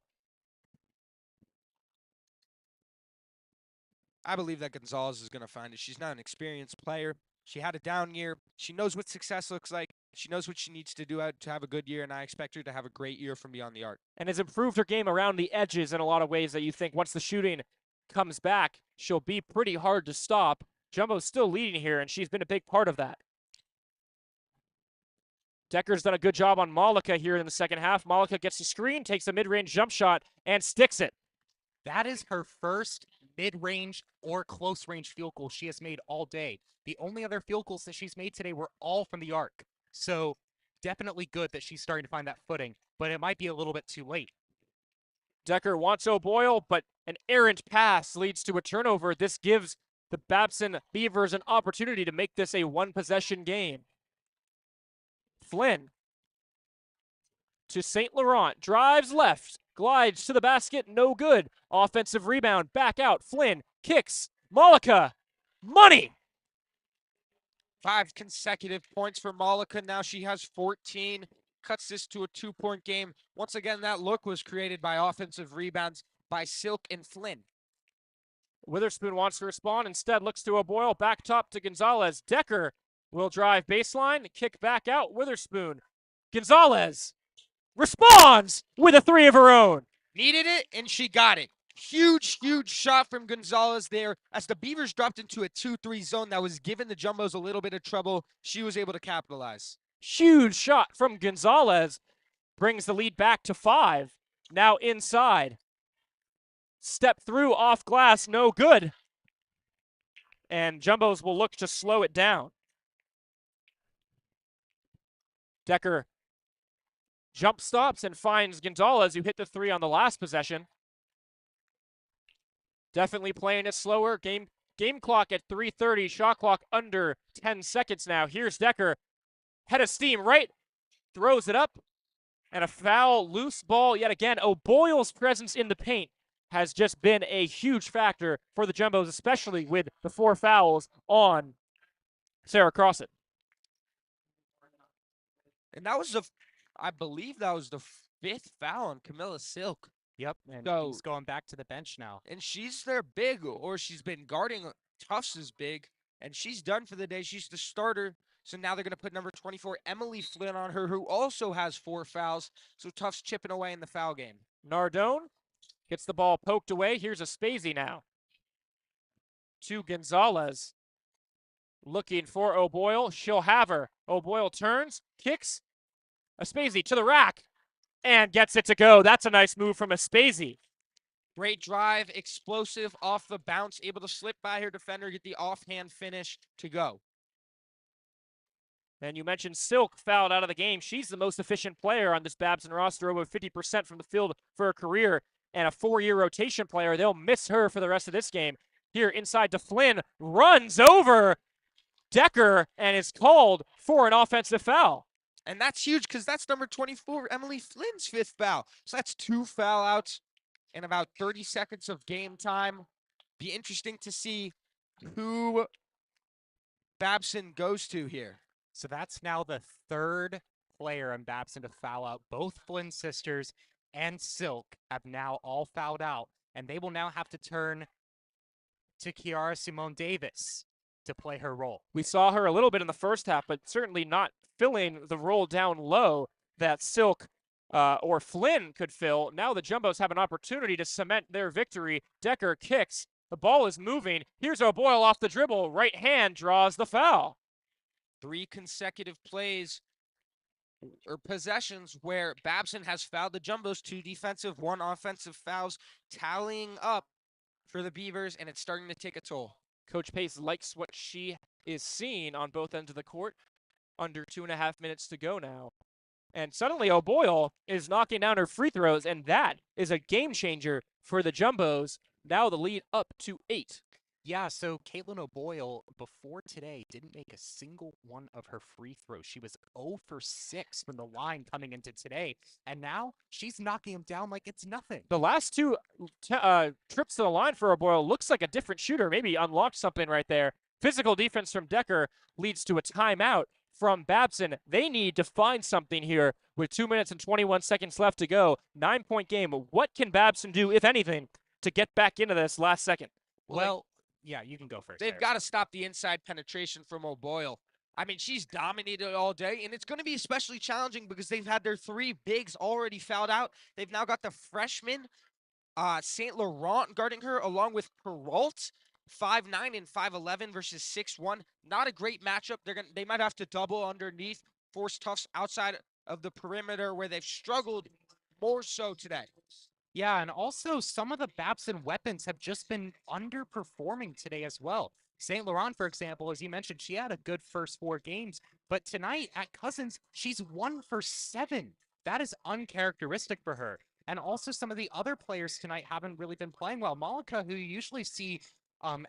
I believe that Gonzalez is going to find it. She's not an experienced player. She had a down year. She knows what success looks like. She knows what she needs to do to have a good year, and I expect her to have a great year from beyond the arc. And has improved her game around the edges in a lot of ways that you think once the shooting comes back, she'll be pretty hard to stop. Jumbo's still leading here, and she's been a big part of that. Decker's done a good job on Malika here in the second half. Malika gets the screen, takes a mid-range jump shot, and sticks it. That is her first mid-range or close-range field goal she has made all day. The only other field goals that she's made today were all from the arc. So definitely good that she's starting to find that footing, but it might be a little bit too late. Decker wants O'Boyle, but an errant pass leads to a turnover. This gives the Babson Beavers an opportunity to make this a one-possession game. Flynn to St. Laurent, drives left, glides to the basket, no good. Offensive rebound, back out, Flynn kicks, Malika, money! 5 consecutive points for Malika. Now she has 14. Cuts this to a 2-point game. Once again, that look was created by offensive rebounds by Silk and Flynn. Witherspoon wants to respond, instead looks to O'Boyle, back top to Gonzalez. Decker will drive baseline, kick back out, Witherspoon. Gonzalez responds with a 3 of her own. Needed it, and she got it. Huge shot from Gonzalez there. As the Beavers dropped into a 2-3 zone that was giving the Jumbos a little bit of trouble, she was able to capitalize. Huge shot from Gonzalez. Brings the lead back to 5. Now inside. Step through off glass, no good. And Jumbos will look to slow it down. Decker jump stops and finds Gonzalez, who hit the 3 on the last possession. Definitely playing it slower. Game clock at 3:30. Shot clock under 10 seconds now. Here's Decker. Head of steam right. Throws it up. And a foul, loose ball yet again. O'Boyle's presence in the paint has just been a huge factor for the Jumbos, especially with the 4 fouls on Sarah Crosset. And that was I believe that was the 5th foul on Camilla Silk. Yep, and So- he's going back to the bench now. And she's their big, or she's been guarding Tufts' is big, and she's done for the day. She's the starter. So now they're going to put number 24, Emily Flynn, on her, who also has 4 fouls. So Tufts chipping away in the foul game. Nardone gets the ball poked away. Here's Aspesi now. To Gonzalez. Looking for O'Boyle. She'll have her. O'Boyle turns, kicks. Aspesi to the rack. And gets it to go. That's a nice move from Aspesi. Great drive, explosive, off the bounce, able to slip by her defender, get the offhand finish to go. And you mentioned Silk fouled out of the game. She's the most efficient player on this Babson roster, over 50% from the field for her career, and a 4-year rotation player. They'll miss her for the rest of this game. Here inside to Flynn, runs over Decker and is called for an offensive foul. And that's huge because that's number 24, Emily Flynn's 5th foul. So that's 2 foul outs in about 30 seconds of game time. Be interesting to see who Babson goes to here. So that's now the 3rd player in Babson to foul out. Both Flynn sisters and Silk have now all fouled out, and they will now have to turn to Kiara Simone Davis to play her role. We saw her a little bit in the first half, but certainly not filling the role down low that Silk or Flynn could fill. Now the Jumbos have an opportunity to cement their victory. Decker kicks. The ball is moving. Here's O'Boyle off the dribble. Right hand draws the foul. 3 consecutive plays or possessions where Babson has fouled the Jumbos, 2 defensive, 1 offensive fouls, tallying up for the Beavers, and it's starting to take a toll. Coach Pace likes what she is seeing on both ends of the court. Under 2.5 minutes to go now. And suddenly O'Boyle is knocking down her free throws, and that is a game changer for the Jumbos. Now the lead up to 8. Yeah, so Caitlin O'Boyle, before today, didn't make a single one of her free throws. She was 0 for 6 from the line coming into today, and now she's knocking them down like it's nothing. The last 2 trips to the line for O'Boyle looks like a different shooter. Maybe unlocked something right there. Physical defense from Decker leads to a timeout from Babson. They need to find something here with 2 minutes and 21 seconds left to go. 9-point game. What can Babson do, if anything, to get back into this last second? Well, yeah, you can go first. They've got to stop the inside penetration from O'Boyle. I mean, she's dominated all day, and it's going to be especially challenging because they've had their 3 bigs already fouled out. They've now got the freshman, St. Laurent, guarding her, along with Perrault, 5'9" and 5'11" versus 6'1". Not a great matchup. They might have to double underneath, force Tufts outside of the perimeter where they've struggled more so today. Yeah, and also some of the Babson weapons have just been underperforming today as well. St. Laurent, for example, as you mentioned, she had a good first 4 games, but tonight at Cousins, she's 1 for 7. That is uncharacteristic for her. And also some of the other players tonight haven't really been playing well. Malika, who you usually see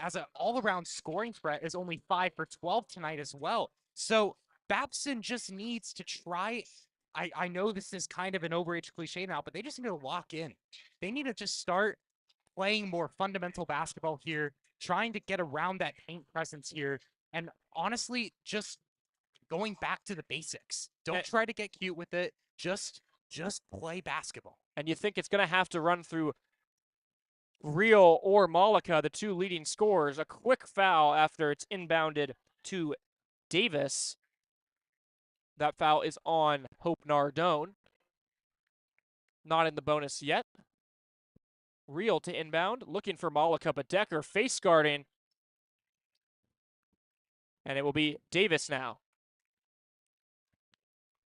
as an all-around scoring threat, is only 5 for 12 tonight as well. So Babson just needs to try. I know this is kind of an overage cliche now, but they just need to lock in. They need to just start playing more fundamental basketball here, trying to get around that paint presence here, and honestly, just going back to the basics. Don't try to get cute with it. Just play basketball. And you think it's going to have to run through Real or Malika, the 2 leading scorers. A quick foul after it's inbounded to Davis. That foul is on Hope Nardone. Not in the bonus yet. Real to inbound, looking for Malika, but Decker face guarding. And it will be Davis now.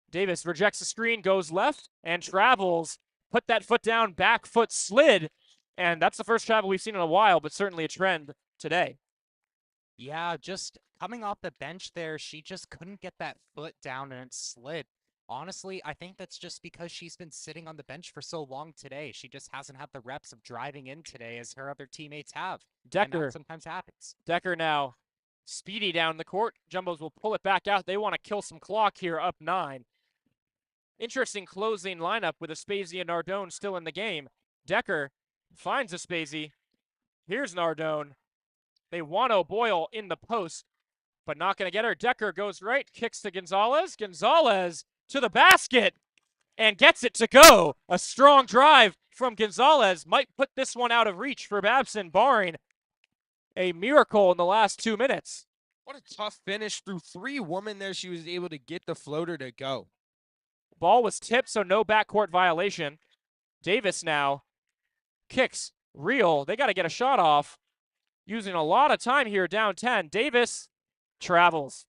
Davis rejects the screen, goes left, and travels. Put that foot down, back foot slid. And that's the first travel we've seen in a while, but certainly a trend today. Yeah, just coming off the bench there, she just couldn't get that foot down and it slid. Honestly, I think that's just because she's been sitting on the bench for so long today. She just hasn't had the reps of driving in today as her other teammates have. Decker. And that sometimes happens. Decker now speedy down the court. Jumbos will pull it back out. They want to kill some clock here, up 9. Interesting closing lineup with Aspasia and Nardone still in the game. Decker finds Aspasia. Here's Nardone. They want O'Boyle in the post, but not going to get her. Decker goes right, kicks to Gonzalez. Gonzalez to the basket and gets it to go. A strong drive from Gonzalez might put this one out of reach for Babson, barring a miracle in the last 2 minutes. What a tough finish through 3 women there. She was able to get the floater to go. Ball was tipped, so no backcourt violation. Davis now kicks. Real. They got to get a shot off. Using a lot of time here, down 10. Davis travels.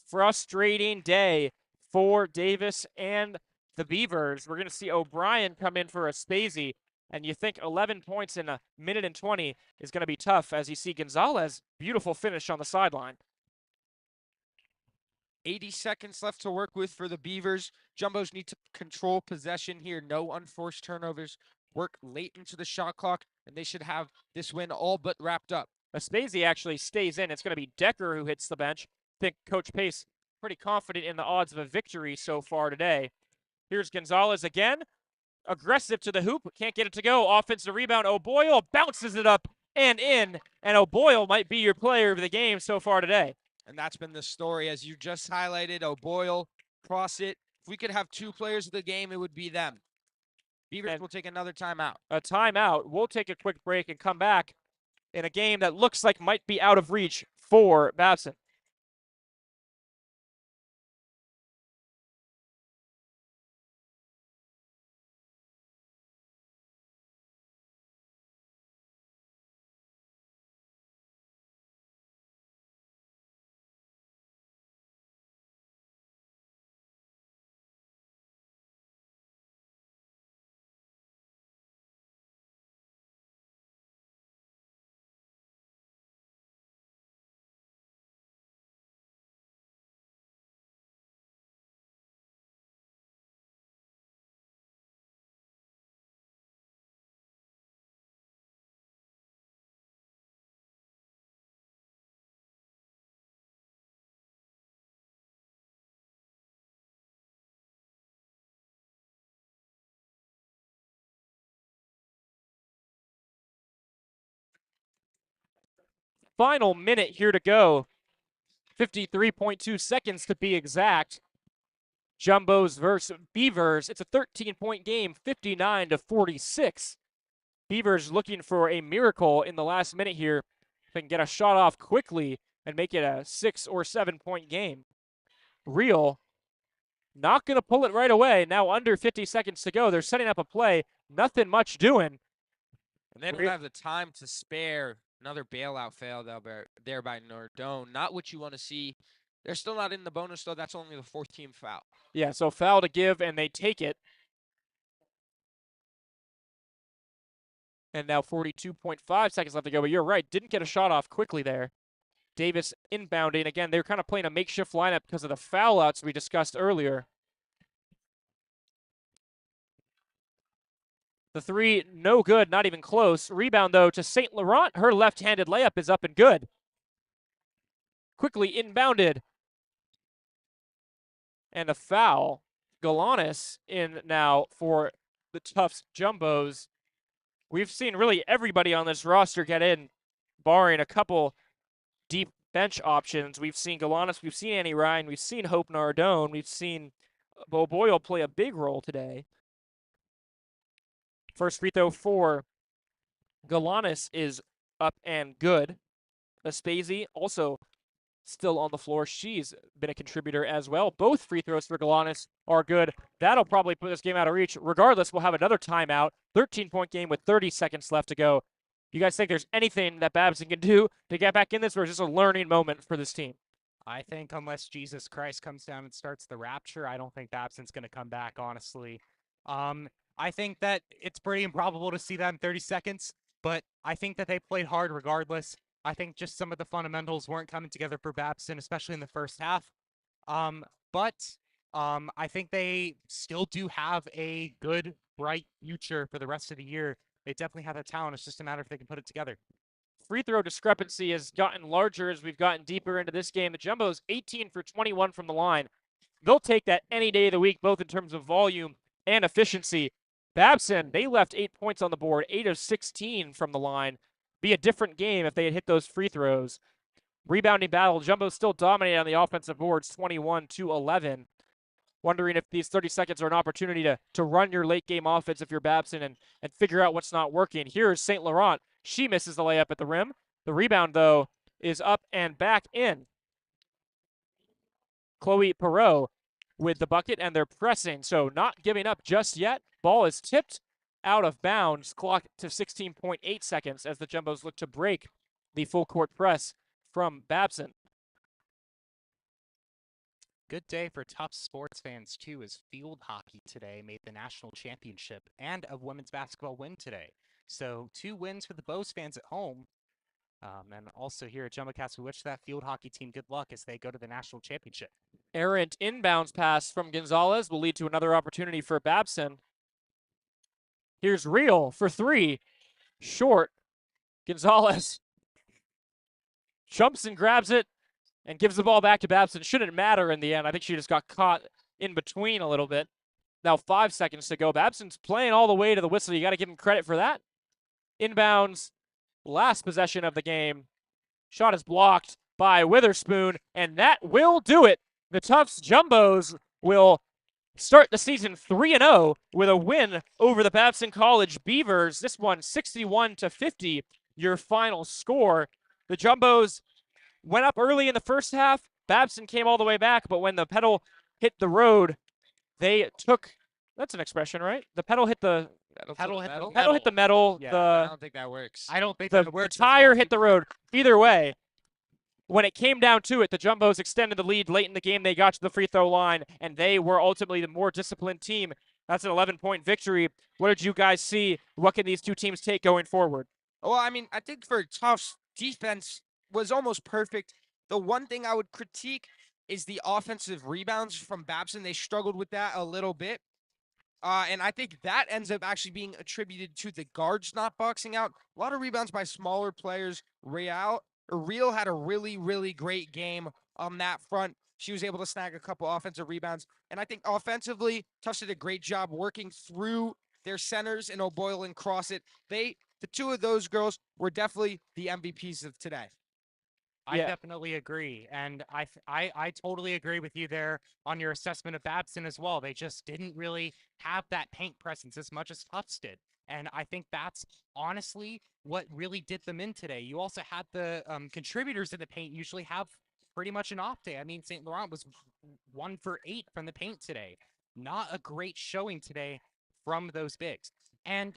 Frustrating day for Davis and the Beavers. We're going to see O'Brien come in for Aspasia, and you think 11 points in 1:20 is going to be tough as you see Gonzalez. Beautiful finish on the sideline. 80 seconds left to work with for the Beavers. Jumbos need to control possession here. No unforced turnovers. Work late into the shot clock, and they should have this win all but wrapped up. Aspasia actually stays in. It's going to be Decker who hits the bench. I think Coach Pace pretty confident in the odds of a victory so far today. Here's Gonzalez again. Aggressive to the hoop. Can't get it to go. Offensive rebound. O'Boyle bounces it up and in. And O'Boyle might be your player of the game so far today. And that's been the story, as you just highlighted. O'Boyle, Crossit. If we could have 2 players of the game, it would be them. Beavers will take another timeout. A timeout. We'll take a quick break and come back in a game that looks like might be out of reach for Babson. Final minute here to go. 53.2 seconds to be exact. Jumbos versus Beavers. It's a 13-point game, 59-46. Beavers looking for a miracle in the last minute here. If they can get a shot off quickly and make it a 6 or 7 point game. Real not going to pull it right away. Now under 50 seconds to go. They're setting up a play. Nothing much doing. And they don't have the time to spare. Another bailout fail there by Nardone. Not what you want to see. They're still not in the bonus, though. That's only the fourth team foul. Yeah, so foul to give, and they take it. And now 42.5 seconds left to go. But you're right, didn't get a shot off quickly there. Davis inbounding. Again, they're kind of playing a makeshift lineup because of the foul outs we discussed earlier. The three, no good, not even close. Rebound, though, to St. Laurent. Her left-handed layup is up and good. Quickly inbounded. And a foul. Galanis in now for the Tufts Jumbos. We've seen really everybody on this roster get in, barring a couple deep bench options. We've seen Galanis, we've seen Annie Ryan, we've seen Hope Nardone, we've seen Bo Boyle play a big role today. First free throw for Galanis is up and good. Vespasi also still on the floor. She's been a contributor as well. Both free throws for Galanis are good. That'll probably put this game out of reach. Regardless, we'll have another timeout. 13-point game with 30 seconds left to go. You guys think there's anything that Babson can do to get back in this, or is this a learning moment for this team? I think unless Jesus Christ comes down and starts the rapture, I don't think Babson's going to come back, honestly. I think that it's pretty improbable to see that in 30 seconds, but I think that they played hard regardless. I think just some of the fundamentals weren't coming together for Babson, especially in the first half. But I think they still do have a good, bright future for the rest of the year. They definitely have that talent. It's just a matter if they can put it together. Free throw discrepancy has gotten larger as we've gotten deeper into this game. The Jumbos 18 for 21 from the line. They'll take that any day of the week, both in terms of volume and efficiency. Babson, they left 8 points on the board, 8 of 16 from the line. Be a different game if they had hit those free throws. Rebounding battle, Jumbo still dominated on the offensive boards, 21-11. Wondering if these 30 seconds are an opportunity to run your late game offense if you're Babson and figure out what's not working. Here's St. Laurent. She misses the layup at the rim. The rebound, though, is up and back in. Chloe Perot with the bucket, and they're pressing, so not giving up just yet. Ball is tipped out of bounds, clock to 16.8 seconds as the Jumbos look to break the full court press from Babson. Good day for Tufts sports fans, too, as field hockey today made the national championship and a women's basketball win today. So 2 wins for the Bows fans at home. And also here at JumboCast, we wish that field hockey team good luck as they go to the national championship. Errant inbounds pass from Gonzalez will lead to another opportunity for Babson. Here's Real for 3. Short. Gonzalez jumps and grabs it and gives the ball back to Babson. Shouldn't matter in the end. I think she just got caught in between a little bit. Now 5 seconds to go. Babson's playing all the way to the whistle. You got to give him credit for that. Inbounds. Last possession of the game. Shot is blocked by Witherspoon, and that will do it. The Tufts Jumbos will start the season 3-0 with a win over the Babson College Beavers. This one 61-50. your final score. The Jumbos went up early in the first half. Babson came all the way back, but when the pedal hit the road, they took. That's an expression, right? The pedal hit the Pedal hit the pedal hit the metal. Yeah, I don't think that works. I don't think The that works. tire hit the road. Either way, when it came down to it, the Jumbos extended the lead late in the game. They got to the free throw line, and they were ultimately the more disciplined team. That's an 11-point victory. What did you guys see? What can these two teams take going forward? Well, I mean, I think for Tufts, defense was almost perfect. The one thing I would critique is the offensive rebounds from Babson. They struggled with that a little bit. And I think that ends up actually being attributed to the guards not boxing out. A lot of rebounds by smaller players. Real had a really, really great game on that front. She was able to snag a couple offensive rebounds. And I think offensively, Tufts did a great job working through their centers and O'Boyle and Crossit. The two of those girls were definitely the MVPs of today. I definitely agree, and I totally agree with you there on your assessment of Babson as well. They just didn't really have that paint presence as much as Tufts did, and I think that's honestly what really did them in today. You also had the contributors in the paint usually have pretty much an off day. I mean, St. Laurent was 1 for 8 from the paint today. Not a great showing today from those bigs, and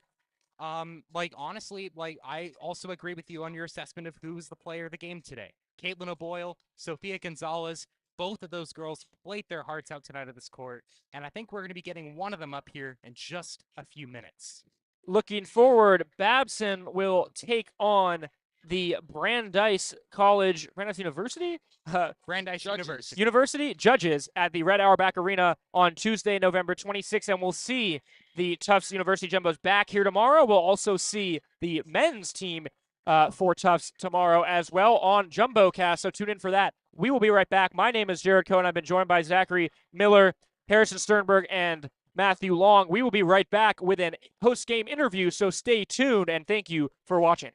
honestly, I also agree with you on your assessment of who's the player of the game today. Caitlin O'Boyle, Sophia Gonzalez, both of those girls played their hearts out tonight at this court, and I think we're going to be getting one of them up here in just a few minutes. Looking forward, Babson will take on the Brandeis University? Brandeis Judges. University judges at the Red Auerbach Arena on Tuesday, November 26th, and we'll see the Tufts University Jumbos back here tomorrow. We'll also see the men's team for Tufts tomorrow as well on JumboCast, so tune in for that. We will be right back. My name is Jared Cohen. I've been joined by Zachary Miller, Harrison Sternberg, and Matthew Long. We will be right back with an post-game interview, so stay tuned, and thank you for watching.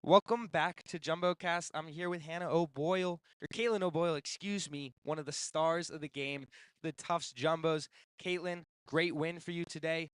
Welcome back to JumboCast. I'm here with Hannah O'Boyle, or Caitlin O'Boyle, excuse me, one of the stars of the game, the Tufts Jumbos. Caitlin, great win for you today,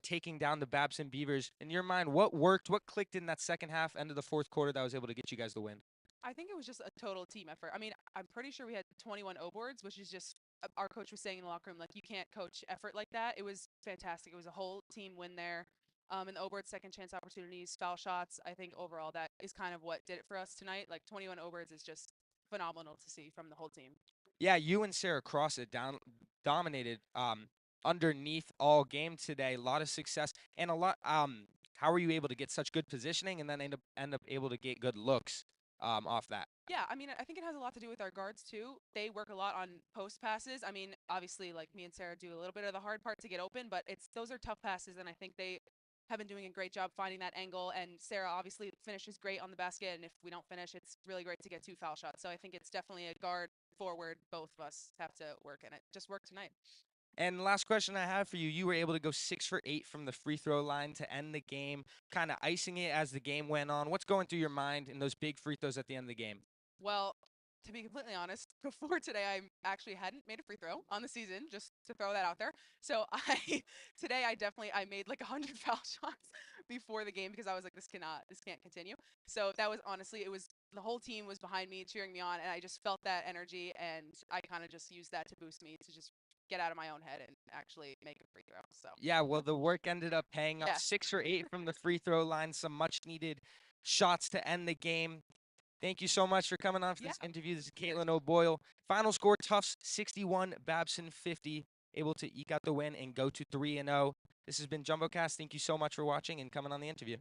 taking down the Babson Beavers. In your mind, what worked, what clicked in that second half, end of the fourth quarter that was able to get you guys the win? I think it was just a total team effort. I mean, I'm pretty sure we had 21 O boards, which is just our coach was saying in the locker room, like, you can't coach effort like that. It was fantastic. It was a whole team win there. And the O boards, second chance opportunities, foul shots. I think overall that is kind of what did it for us tonight. Like 21 O boards is just phenomenal to see from the whole team. Yeah, you and Sarah Crossett dominated underneath all game today. A lot of success and a lot. How were you able to get such good positioning and then end up able to get good looks off that? Yeah, I mean, I think it has a lot to do with our guards too. They work a lot on post passes. I mean, obviously, like me and Sarah do a little bit of the hard part to get open, but those are tough passes, and I think they have been doing a great job finding that angle. And Sarah obviously finishes great on the basket, and if we don't finish, it's really great to get 2 foul shots. So I think it's definitely a guard forward. Both of us have to work, and it just worked tonight. And last question I have for you, you were able to go 6 for 8 from the free throw line to end the game, kind of icing it as the game went on. What's going through your mind in those big free throws at the end of the game? Well, to be completely honest, before today, I actually hadn't made a free throw on the season, just to throw that out there. So today I made like 100 foul shots before the game because I was like, this can't continue. So that was honestly, it was the whole team was behind me, cheering me on, and I just felt that energy, and I kind of just used that to boost me to just get out of my own head and actually make a free throw. So Yeah, well, the work ended up paying off. Yeah. 6 for 8 from the free throw line, some much needed shots to end the game. Thank you so much for coming on for this interview. This is Caitlin O'Boyle. Final score, Tufts 61, Babson 50. Able to eke out the win and go to 3-0. This has been JumboCast. Thank you so much for watching and coming on the interview.